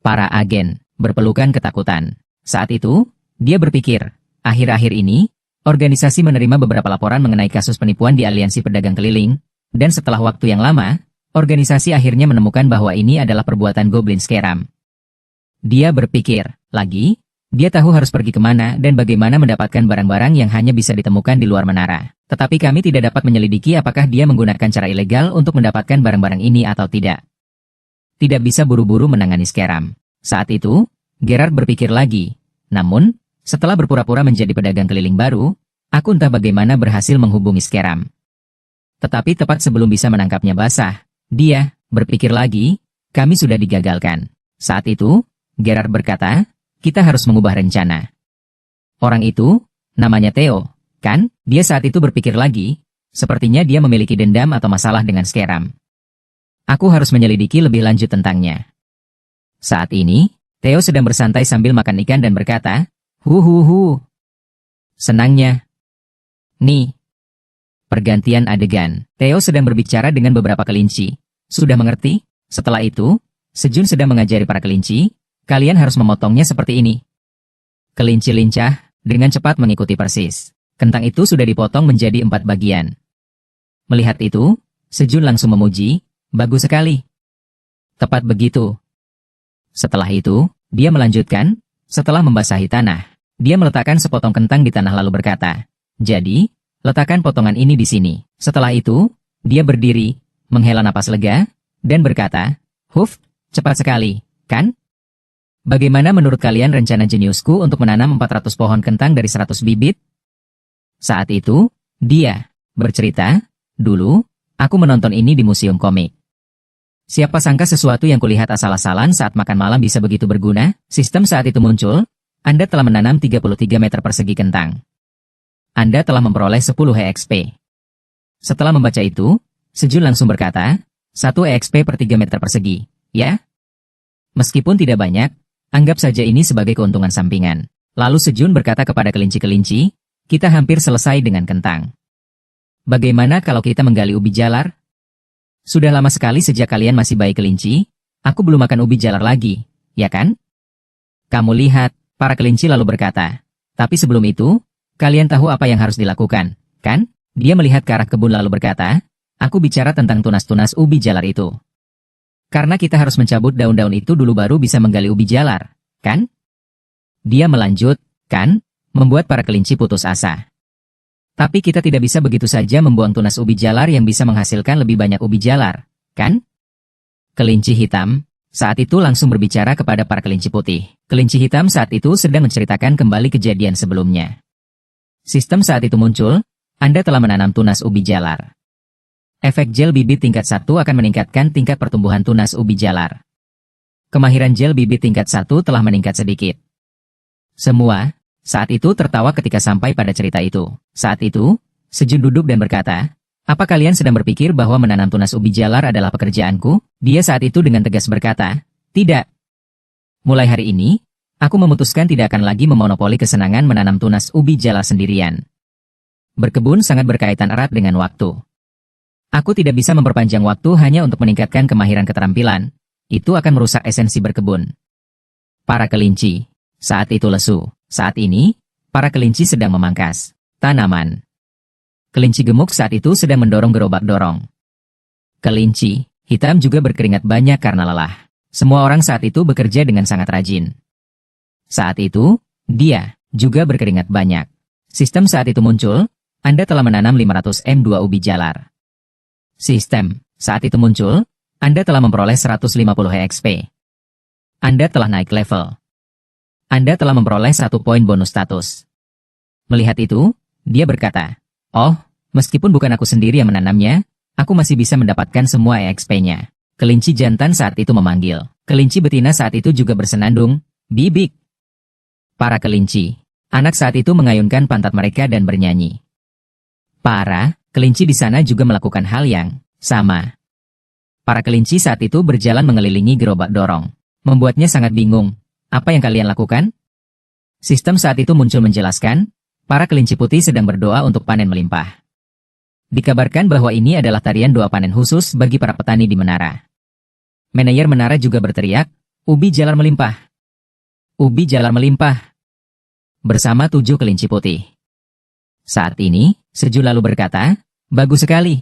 Para agen berpelukan ketakutan. Saat itu, dia berpikir, akhir-akhir ini, organisasi menerima beberapa laporan mengenai kasus penipuan di aliansi pedagang keliling, dan setelah waktu yang lama, organisasi akhirnya menemukan bahwa ini adalah perbuatan Goblin Skeram. Dia berpikir, lagi, dia tahu harus pergi kemana dan bagaimana mendapatkan barang-barang yang hanya bisa ditemukan di luar menara. Tetapi kami tidak dapat menyelidiki apakah dia menggunakan cara ilegal untuk mendapatkan barang-barang ini atau tidak. Tidak bisa buru-buru menangani Skeram. Saat itu, Gerard berpikir lagi. Namun, setelah berpura-pura menjadi pedagang keliling baru, aku entah bagaimana berhasil menghubungi Skeram. Tetapi tepat sebelum bisa menangkapnya basah, dia berpikir lagi, kami sudah digagalkan. Saat itu, Gerard berkata, kita harus mengubah rencana. Orang itu, namanya Theo, kan? Dia saat itu berpikir lagi, sepertinya dia memiliki dendam atau masalah dengan Skeram. Aku harus menyelidiki lebih lanjut tentangnya. Saat ini, Theo sedang bersantai sambil makan ikan dan berkata, Huhuhu. Senangnya. Nih. Pergantian adegan. Theo sedang berbicara dengan beberapa kelinci. Sudah mengerti? Setelah itu, Sejun sedang mengajari para kelinci, kalian harus memotongnya seperti ini. Kelinci lincah, dengan cepat mengikuti persis. Kentang itu sudah dipotong menjadi 4 bagian. Melihat itu, Sejun langsung memuji, bagus sekali. Tepat begitu. Setelah itu, dia melanjutkan, setelah membasahi tanah, Dia meletakkan sepotong kentang di tanah lalu berkata, "Jadi, letakkan potongan ini di sini." Setelah itu, dia berdiri, menghela napas lega, dan berkata, "Huf, cepat sekali, kan? Bagaimana menurut kalian rencana jeniusku untuk menanam 400 pohon kentang dari 100 bibit?" Saat itu, dia bercerita, "Dulu, aku menonton ini di museum komik. Siapa sangka sesuatu yang kulihat asal-asalan saat makan malam bisa begitu berguna?" Sistem saat itu muncul, Anda telah menanam 33 meter persegi kentang. Anda telah memperoleh 10 EXP. Setelah membaca itu, Sejun langsung berkata, 1 EXP per 3 meter persegi, ya? Meskipun tidak banyak, anggap saja ini sebagai keuntungan sampingan. Lalu Sejun berkata kepada kelinci-kelinci, "Kita hampir selesai dengan kentang. Bagaimana kalau kita menggali ubi jalar? Sudah lama sekali sejak kalian masih bayi kelinci, aku belum makan ubi jalar lagi, ya kan?" "Kamu lihat," para kelinci lalu berkata. "Tapi sebelum itu, kalian tahu apa yang harus dilakukan, kan?" Dia melihat ke arah kebun lalu berkata, "Aku bicara tentang tunas-tunas ubi jalar itu. Karena kita harus mencabut daun-daun itu dulu baru bisa menggali ubi jalar, kan?" Dia melanjut, "Kan?" Membuat para kelinci putus asa. "Tapi kita tidak bisa begitu saja membuang tunas ubi jalar yang bisa menghasilkan lebih banyak ubi jalar, kan?" Kelinci hitam saat itu langsung berbicara kepada para kelinci putih. Kelinci hitam saat itu sedang menceritakan kembali kejadian sebelumnya. Sistem saat itu muncul, Anda telah menanam tunas ubi jalar. Efek gel bibit tingkat 1 akan meningkatkan tingkat pertumbuhan tunas ubi jalar. Kemahiran gel bibit tingkat 1 telah meningkat sedikit. Semua saat itu tertawa ketika sampai pada cerita itu. Saat itu, Sejun duduk dan berkata, "Apa kalian sedang berpikir bahwa menanam tunas ubi jalar adalah pekerjaanku?" Dia saat itu dengan tegas berkata, "Tidak. Mulai hari ini, aku memutuskan tidak akan lagi memonopoli kesenangan menanam tunas ubi jalar sendirian. Berkebun sangat berkaitan erat dengan waktu. Aku tidak bisa memperpanjang waktu hanya untuk meningkatkan kemahiran keterampilan. Itu akan merusak esensi berkebun." Para kelinci saat itu lesu. Saat ini, para kelinci sedang memangkas tanaman. Kelinci gemuk saat itu sedang mendorong gerobak dorong. Kelinci hitam juga berkeringat banyak karena lelah. Semua orang saat itu bekerja dengan sangat rajin. Saat itu, dia juga berkeringat banyak. Sistem saat itu muncul, Anda telah menanam 500 M2 ubi jalar. Sistem saat itu muncul, Anda telah memperoleh 150 EXP. Anda telah naik level. Anda telah memperoleh 1 poin bonus status. Melihat itu, dia berkata, "Oh, meskipun bukan aku sendiri yang menanamnya, aku masih bisa mendapatkan semua EXP-nya." Kelinci jantan saat itu memanggil. Kelinci betina saat itu juga bersenandung, "Bibik." Para kelinci anak saat itu mengayunkan pantat mereka dan bernyanyi. Para kelinci di sana juga melakukan hal yang sama. Para kelinci saat itu berjalan mengelilingi gerobak dorong. Membuatnya sangat bingung. "Apa yang kalian lakukan?" Sistem saat itu muncul menjelaskan, para kelinci putih sedang berdoa untuk panen melimpah. Dikabarkan bahwa ini adalah tarian doa panen khusus bagi para petani di menara. Manajer menara juga berteriak, "Ubi jalar melimpah! Ubi jalar melimpah!" bersama 7 kelinci putih. Saat ini, Sejun lalu berkata, "Bagus sekali.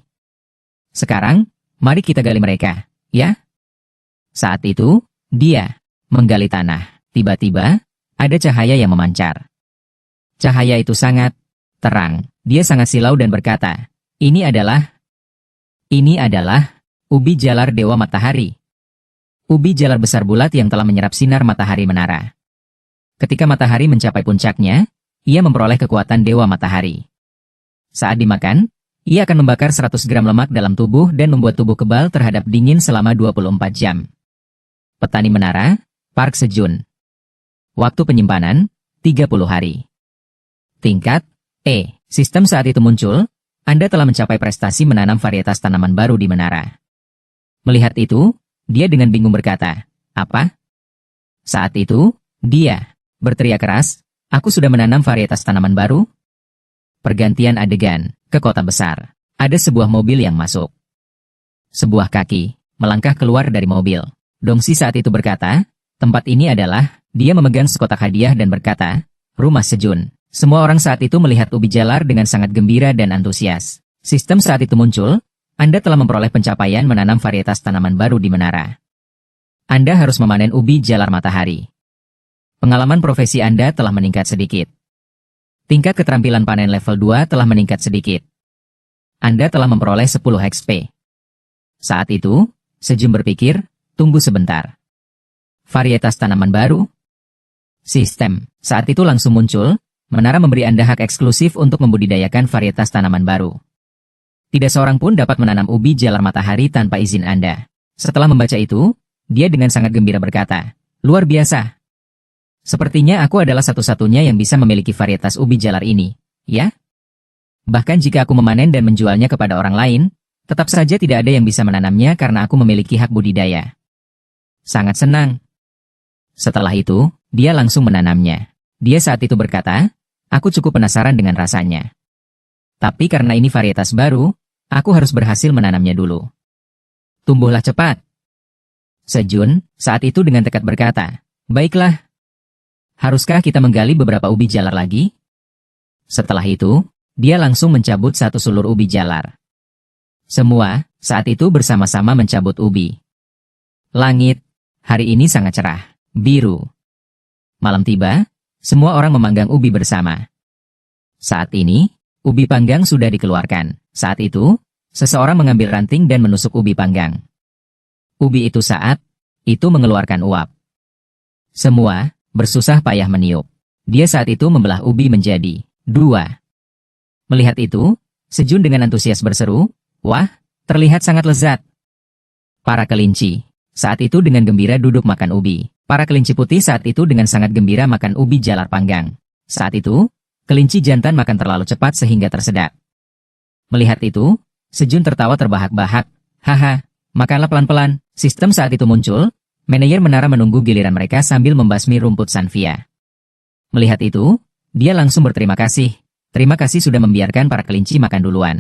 Sekarang, mari kita gali mereka, ya?" Saat itu, dia menggali tanah. Tiba-tiba, ada cahaya yang memancar. Cahaya itu sangat terang. Dia sangat silau dan berkata, Ini adalah ubi jalar Dewa Matahari. Ubi jalar besar bulat yang telah menyerap sinar matahari menara. Ketika matahari mencapai puncaknya, ia memperoleh kekuatan Dewa Matahari. Saat dimakan, ia akan membakar 100 gram lemak dalam tubuh dan membuat tubuh kebal terhadap dingin selama 24 jam. Petani menara, Park Sejun. Waktu penyimpanan, 30 hari. Tingkat E. Sistem saat itu muncul, Anda telah mencapai prestasi menanam varietas tanaman baru di menara. Melihat itu, dia dengan bingung berkata, "Apa?" Saat itu, dia berteriak keras, "Aku sudah menanam varietas tanaman baru?" Pergantian adegan, ke kota besar. Ada sebuah mobil yang masuk. Sebuah kaki melangkah keluar dari mobil. Dongsi saat itu berkata, "Tempat ini adalah..." Dia memegang sekotak hadiah dan berkata, "Rumah Sejun." Semua orang saat itu melihat ubi jalar dengan sangat gembira dan antusias. Sistem saat itu muncul, Anda telah memperoleh pencapaian menanam varietas tanaman baru di menara. Anda harus memanen ubi jalar matahari. Pengalaman profesi Anda telah meningkat sedikit. Tingkat keterampilan panen level 2 telah meningkat sedikit. Anda telah memperoleh 10 XP. Saat itu, Sejun berpikir, tunggu sebentar. Varietas tanaman baru? Sistem. Saat itu langsung muncul, menara memberi Anda hak eksklusif untuk membudidayakan varietas tanaman baru. Tidak seorang pun dapat menanam ubi jalar matahari tanpa izin Anda. Setelah membaca itu, dia dengan sangat gembira berkata, luar biasa. Sepertinya aku adalah satu-satunya yang bisa memiliki varietas ubi jalar ini, ya? Bahkan jika aku memanen dan menjualnya kepada orang lain, tetap saja tidak ada yang bisa menanamnya karena aku memiliki hak budidaya. Sangat senang. Setelah itu, dia langsung menanamnya. Dia saat itu berkata, aku cukup penasaran dengan rasanya. Tapi karena ini varietas baru, aku harus berhasil menanamnya dulu. Tumbuhlah cepat. Sejun, saat itu dengan tekad berkata, baiklah. Haruskah kita menggali beberapa ubi jalar lagi? Setelah itu, dia langsung mencabut satu sulur ubi jalar. Semua, saat itu bersama-sama mencabut ubi. Langit, hari ini sangat cerah, biru. Malam tiba, semua orang memanggang ubi bersama. Saat ini, ubi panggang sudah dikeluarkan. Saat itu, seseorang mengambil ranting dan menusuk ubi panggang. Ubi itu saat itu mengeluarkan uap. Semua bersusah payah meniup. Dia saat itu membelah ubi menjadi 2. Melihat itu, Sejun dengan antusias berseru, wah, terlihat sangat lezat. Para kelinci, saat itu dengan gembira duduk makan ubi. Para kelinci putih saat itu dengan sangat gembira makan ubi jalar panggang. Saat itu, kelinci jantan makan terlalu cepat sehingga tersedak. Melihat itu, Sejun tertawa terbahak-bahak. Haha, makanlah pelan-pelan. Sistem saat itu muncul. Manajer menara menunggu giliran mereka sambil membasmi rumput Sanvia. Melihat itu, dia langsung berterima kasih. Terima kasih sudah membiarkan para kelinci makan duluan.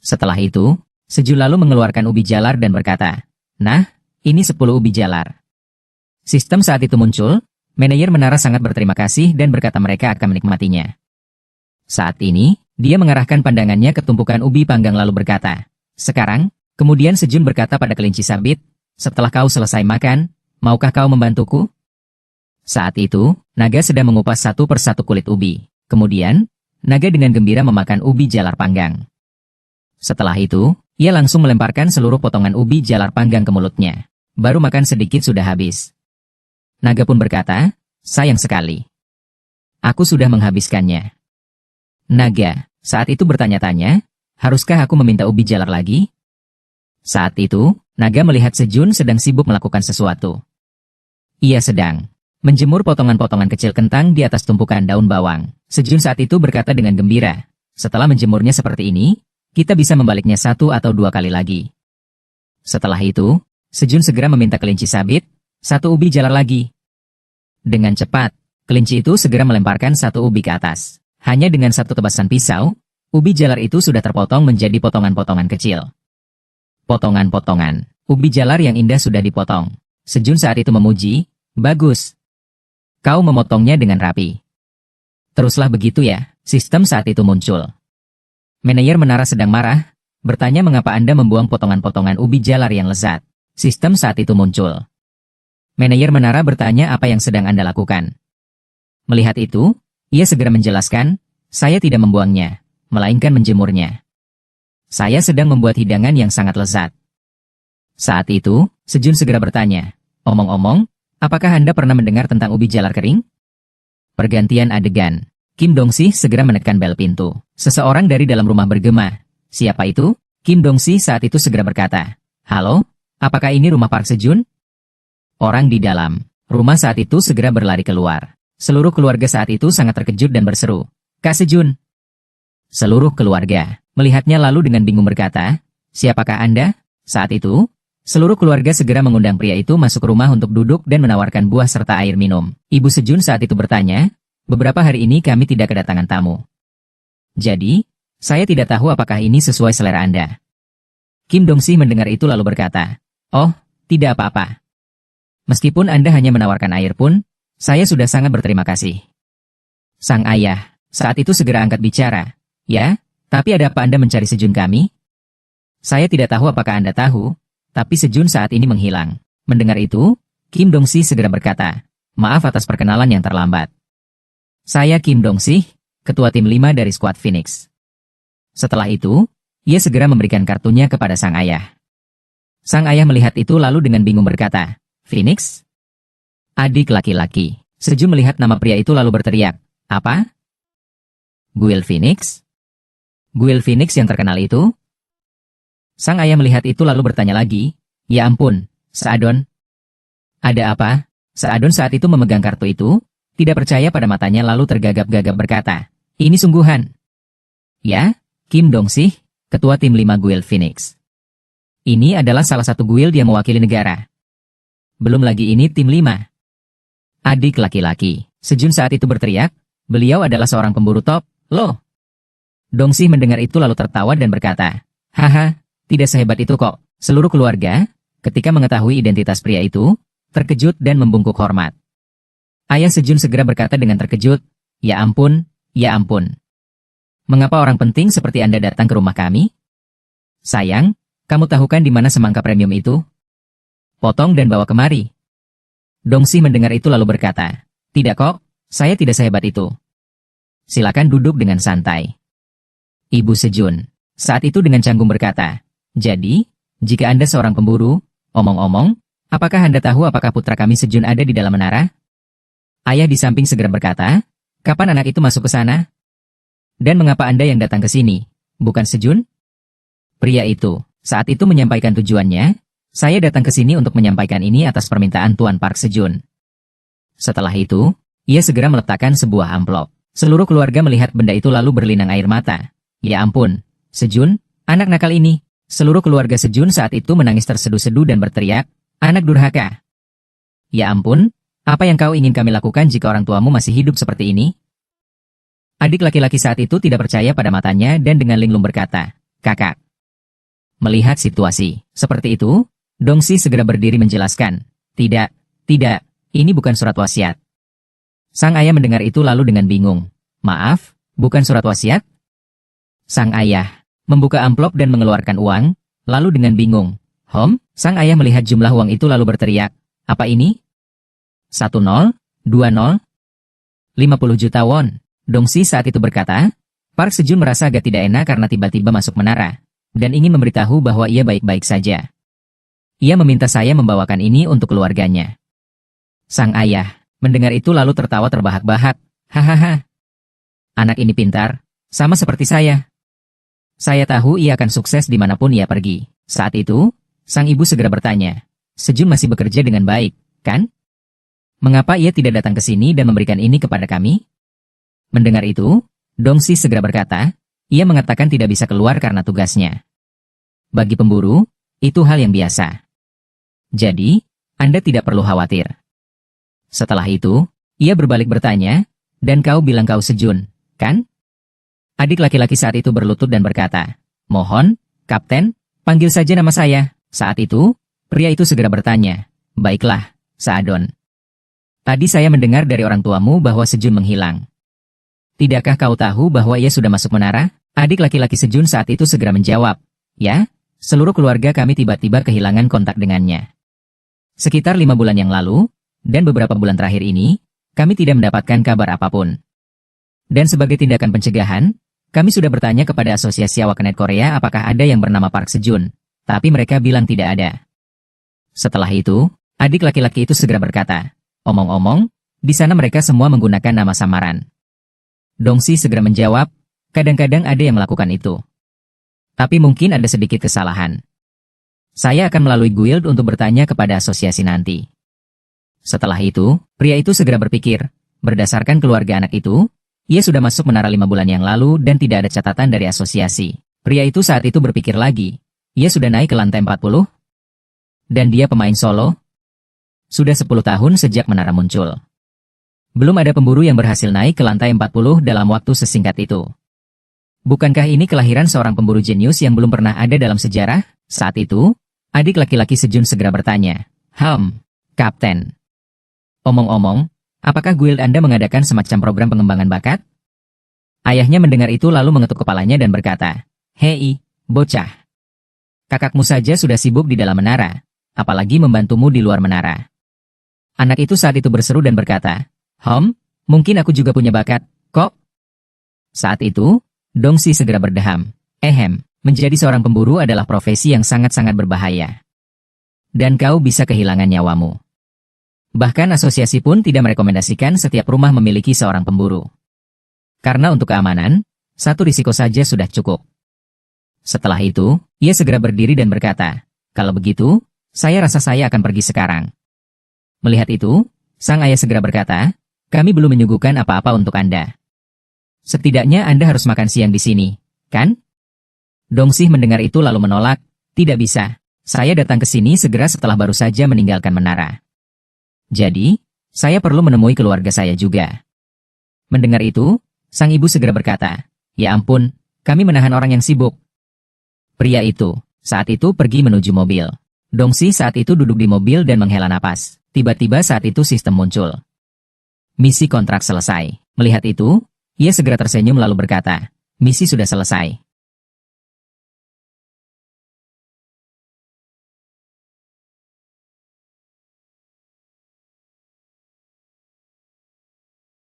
Setelah itu, Sejun lalu mengeluarkan ubi jalar dan berkata, nah, ini 10 ubi jalar. Sistem saat itu muncul, manajer menara sangat berterima kasih dan berkata mereka akan menikmatinya. Saat ini, dia mengarahkan pandangannya ke tumpukan ubi panggang lalu berkata, sekarang, kemudian Sejun berkata pada kelinci sabit, setelah kau selesai makan, maukah kau membantuku? Saat itu, naga sedang mengupas satu persatu kulit ubi. Kemudian, naga dengan gembira memakan ubi jalar panggang. Setelah itu, ia langsung melemparkan seluruh potongan ubi jalar panggang ke mulutnya. Baru makan sedikit sudah habis. Naga pun berkata, sayang sekali. Aku sudah menghabiskannya. Naga, saat itu bertanya-tanya, haruskah aku meminta ubi jalar lagi? Saat itu, naga melihat Sejun sedang sibuk melakukan sesuatu. Ia sedang menjemur potongan-potongan kecil kentang di atas tumpukan daun bawang. Sejun saat itu berkata dengan gembira, setelah menjemurnya seperti ini, kita bisa membaliknya 1 atau 2 kali lagi. Setelah itu, Sejun segera meminta kelinci sabit, 1 ubi jalar lagi. Dengan cepat, kelinci itu segera melemparkan 1 ubi ke atas. Hanya dengan 1 tebasan pisau, ubi jalar itu sudah terpotong menjadi potongan-potongan kecil. Potongan-potongan ubi jalar yang indah sudah dipotong. Sejun saat itu memuji, bagus. Kau memotongnya dengan rapi. Teruslah begitu ya, sistem saat itu muncul. Manajer menara sedang marah, bertanya mengapa Anda membuang potongan-potongan ubi jalar yang lezat. Sistem saat itu muncul. Manajer menara bertanya apa yang sedang Anda lakukan. Melihat itu, ia segera menjelaskan, saya tidak membuangnya, melainkan menjemurnya. Saya sedang membuat hidangan yang sangat lezat. Saat itu, Sejun segera bertanya, omong-omong, apakah Anda pernah mendengar tentang ubi jalar kering? Pergantian adegan. Kim Dong-si segera menekan bel pintu. Seseorang dari dalam rumah bergema. Siapa itu? Kim Dong-si saat itu segera berkata, halo, apakah ini rumah Park Sejun? Orang di dalam rumah saat itu segera berlari keluar. Seluruh keluarga saat itu sangat terkejut dan berseru, Kak Sejun. Seluruh keluarga melihatnya lalu dengan bingung berkata, siapakah Anda? Saat itu, seluruh keluarga segera mengundang pria itu masuk rumah untuk duduk dan menawarkan buah serta air minum. Ibu Sejun saat itu bertanya, beberapa hari ini kami tidak kedatangan tamu. Jadi, saya tidak tahu apakah ini sesuai selera Anda. Kim Dong-si mendengar itu lalu berkata, oh, tidak apa-apa. Meskipun Anda hanya menawarkan air pun, saya sudah sangat berterima kasih. Sang ayah saat itu segera angkat bicara, ya, tapi ada apa Anda mencari Sejun kami? Saya tidak tahu apakah Anda tahu, tapi Sejun saat ini menghilang. Mendengar itu, Kim Dong-si segera berkata, Maaf atas perkenalan yang terlambat. Saya Kim Dong-sih, ketua tim 5 dari skuad Phoenix. Setelah itu, ia segera memberikan kartunya kepada sang ayah. Sang ayah melihat itu lalu dengan bingung berkata, "Phoenix?" Adik laki-laki. Sejun melihat nama pria itu lalu berteriak, "Apa? Guil Phoenix? Guil Phoenix yang terkenal itu?" Sang ayah melihat itu lalu bertanya lagi, "Ya ampun, Saadon. Ada apa?" Saadon saat itu memegang kartu itu, tidak percaya pada matanya lalu tergagap-gagap berkata, "Ini sungguhan." "Ya, Kim Dong-sih, ketua tim 5 Guild Phoenix. Ini adalah salah satu guild yang mewakili negara. Belum lagi ini tim 5. Adik laki-laki." Sejun saat itu berteriak, "Beliau adalah seorang pemburu top, loh." Dong-sih mendengar itu lalu tertawa dan berkata, "Haha, tidak sehebat itu kok." Seluruh keluarga, ketika mengetahui identitas pria itu, terkejut dan membungkuk hormat. Ayah Sejun segera berkata dengan terkejut, "Ya ampun, ya ampun. Mengapa orang penting seperti Anda datang ke rumah kami? Sayang, kamu tahu kan di mana semangka premium itu? Potong dan bawa kemari." Dong-sih mendengar itu lalu berkata, "Tidak kok, saya tidak sehebat itu. Silakan duduk dengan santai." Ibu Sejun saat itu dengan canggung berkata, "Jadi, jika Anda seorang pemburu, omong-omong, apakah Anda tahu apakah putra kami Sejun ada di dalam menara?" Ayah di samping segera berkata, "Kapan anak itu masuk ke sana? Dan mengapa Anda yang datang ke sini, bukan Sejun?" Pria itu saat itu menyampaikan tujuannya, "Saya datang ke sini untuk menyampaikan ini atas permintaan Tuan Park Sejun." Setelah itu, ia segera meletakkan sebuah amplop. Seluruh keluarga melihat benda itu lalu berlinang air mata. "Ya ampun, Sejun, anak nakal ini." Seluruh keluarga Sejun saat itu menangis terseduh-seduh dan berteriak, "Anak durhaka. Ya ampun, apa yang kau ingin kami lakukan jika orang tuamu masih hidup seperti ini?" Adik laki-laki saat itu tidak percaya pada matanya dan dengan linglung berkata, "Kakak." Melihat situasi seperti itu, Dong-sih segera berdiri menjelaskan, "Tidak, tidak, ini bukan surat wasiat." Sang ayah mendengar itu lalu dengan bingung, "Maaf, bukan surat wasiat?" Sang ayah membuka amplop dan mengeluarkan uang, lalu dengan bingung, Sang ayah melihat jumlah uang itu lalu berteriak, "Apa ini? 10, 20, 50 juta won." Dong-sih saat itu berkata, Park Sejun merasa agak tidak enak karena tiba-tiba masuk menara, dan ingin memberitahu bahwa ia baik-baik saja. Ia meminta saya membawakan ini untuk keluarganya. Sang ayah mendengar itu lalu tertawa terbahak-bahak, "Hahaha. Anak ini pintar, sama seperti saya. Saya tahu ia akan sukses dimanapun ia pergi." Saat itu, sang ibu segera bertanya, "Sejun masih bekerja dengan baik, kan? Mengapa ia tidak datang ke sini dan memberikan ini kepada kami?" Mendengar itu, Dong-sih segera berkata, ia mengatakan tidak bisa keluar karena tugasnya. Bagi pemburu, itu hal yang biasa. Jadi, Anda tidak perlu khawatir. Setelah itu, ia berbalik bertanya, "Dan kau bilang kau Sejun, kan?" Adik laki-laki saat itu berlutut dan berkata, "Mohon, Kapten, panggil saja nama saya." Saat itu, pria itu segera bertanya, "Baiklah, Saadon. Tadi saya mendengar dari orang tuamu bahwa Sejun menghilang. Tidakkah kau tahu bahwa ia sudah masuk menara?" Adik laki-laki Sejun saat itu segera menjawab, "Ya, seluruh keluarga kami tiba-tiba kehilangan kontak dengannya. Sekitar 5 bulan yang lalu, dan beberapa bulan terakhir ini, kami tidak mendapatkan kabar apapun. Dan sebagai tindakan pencegahan, kami sudah bertanya kepada Asosiasi Awaknet Korea apakah ada yang bernama Park Sejun, tapi mereka bilang tidak ada." Setelah itu, adik laki-laki itu segera berkata, "Omong-omong, di sana mereka semua menggunakan nama samaran." Dong-sih segera menjawab, "Kadang-kadang ada yang melakukan itu. Tapi mungkin ada sedikit kesalahan. Saya akan melalui guild untuk bertanya kepada asosiasi nanti." Setelah itu, pria itu segera berpikir, berdasarkan keluarga anak itu, ia sudah masuk menara 5 bulan yang lalu dan tidak ada catatan dari asosiasi. Pria itu saat itu berpikir lagi, ia sudah naik ke lantai 40? Dan dia pemain solo? Sudah 10 tahun sejak menara muncul. Belum ada pemburu yang berhasil naik ke lantai 40 dalam waktu sesingkat itu. Bukankah ini kelahiran seorang pemburu jenius yang belum pernah ada dalam sejarah? Saat itu, adik laki-laki Sejun segera bertanya, Kapten. Omong-omong, apakah guild Anda mengadakan semacam program pengembangan bakat?" Ayahnya mendengar itu lalu mengetuk kepalanya dan berkata, "Hei, bocah. Kakakmu saja sudah sibuk di dalam menara, apalagi membantumu di luar menara. Anak itu saat itu berseru dan berkata, mungkin aku juga punya bakat, kok? Saat itu, Dongsi segera berdeham. Menjadi seorang pemburu adalah profesi yang sangat-sangat berbahaya. Dan kau bisa kehilangan nyawamu. Bahkan asosiasi pun tidak merekomendasikan setiap rumah memiliki seorang pemburu. Karena untuk keamanan, satu risiko saja sudah cukup. Setelah itu, ia segera berdiri dan berkata, kalau begitu, saya rasa saya akan pergi sekarang. Melihat itu, sang ayah segera berkata, kami belum menyuguhkan apa-apa untuk Anda. Setidaknya Anda harus makan siang di sini, kan? Dongsih mendengar itu lalu menolak, tidak bisa. Saya datang ke sini segera setelah baru saja meninggalkan menara. Jadi, saya perlu menemui keluarga saya juga. Mendengar itu, sang ibu segera berkata, ya ampun, kami menahan orang yang sibuk. Pria itu, saat itu pergi menuju mobil. Dongsi saat itu duduk di mobil dan menghela napas. Tiba-tiba saat itu sistem muncul. Misi kontrak selesai. Melihat itu, ia segera tersenyum lalu berkata, misi sudah selesai.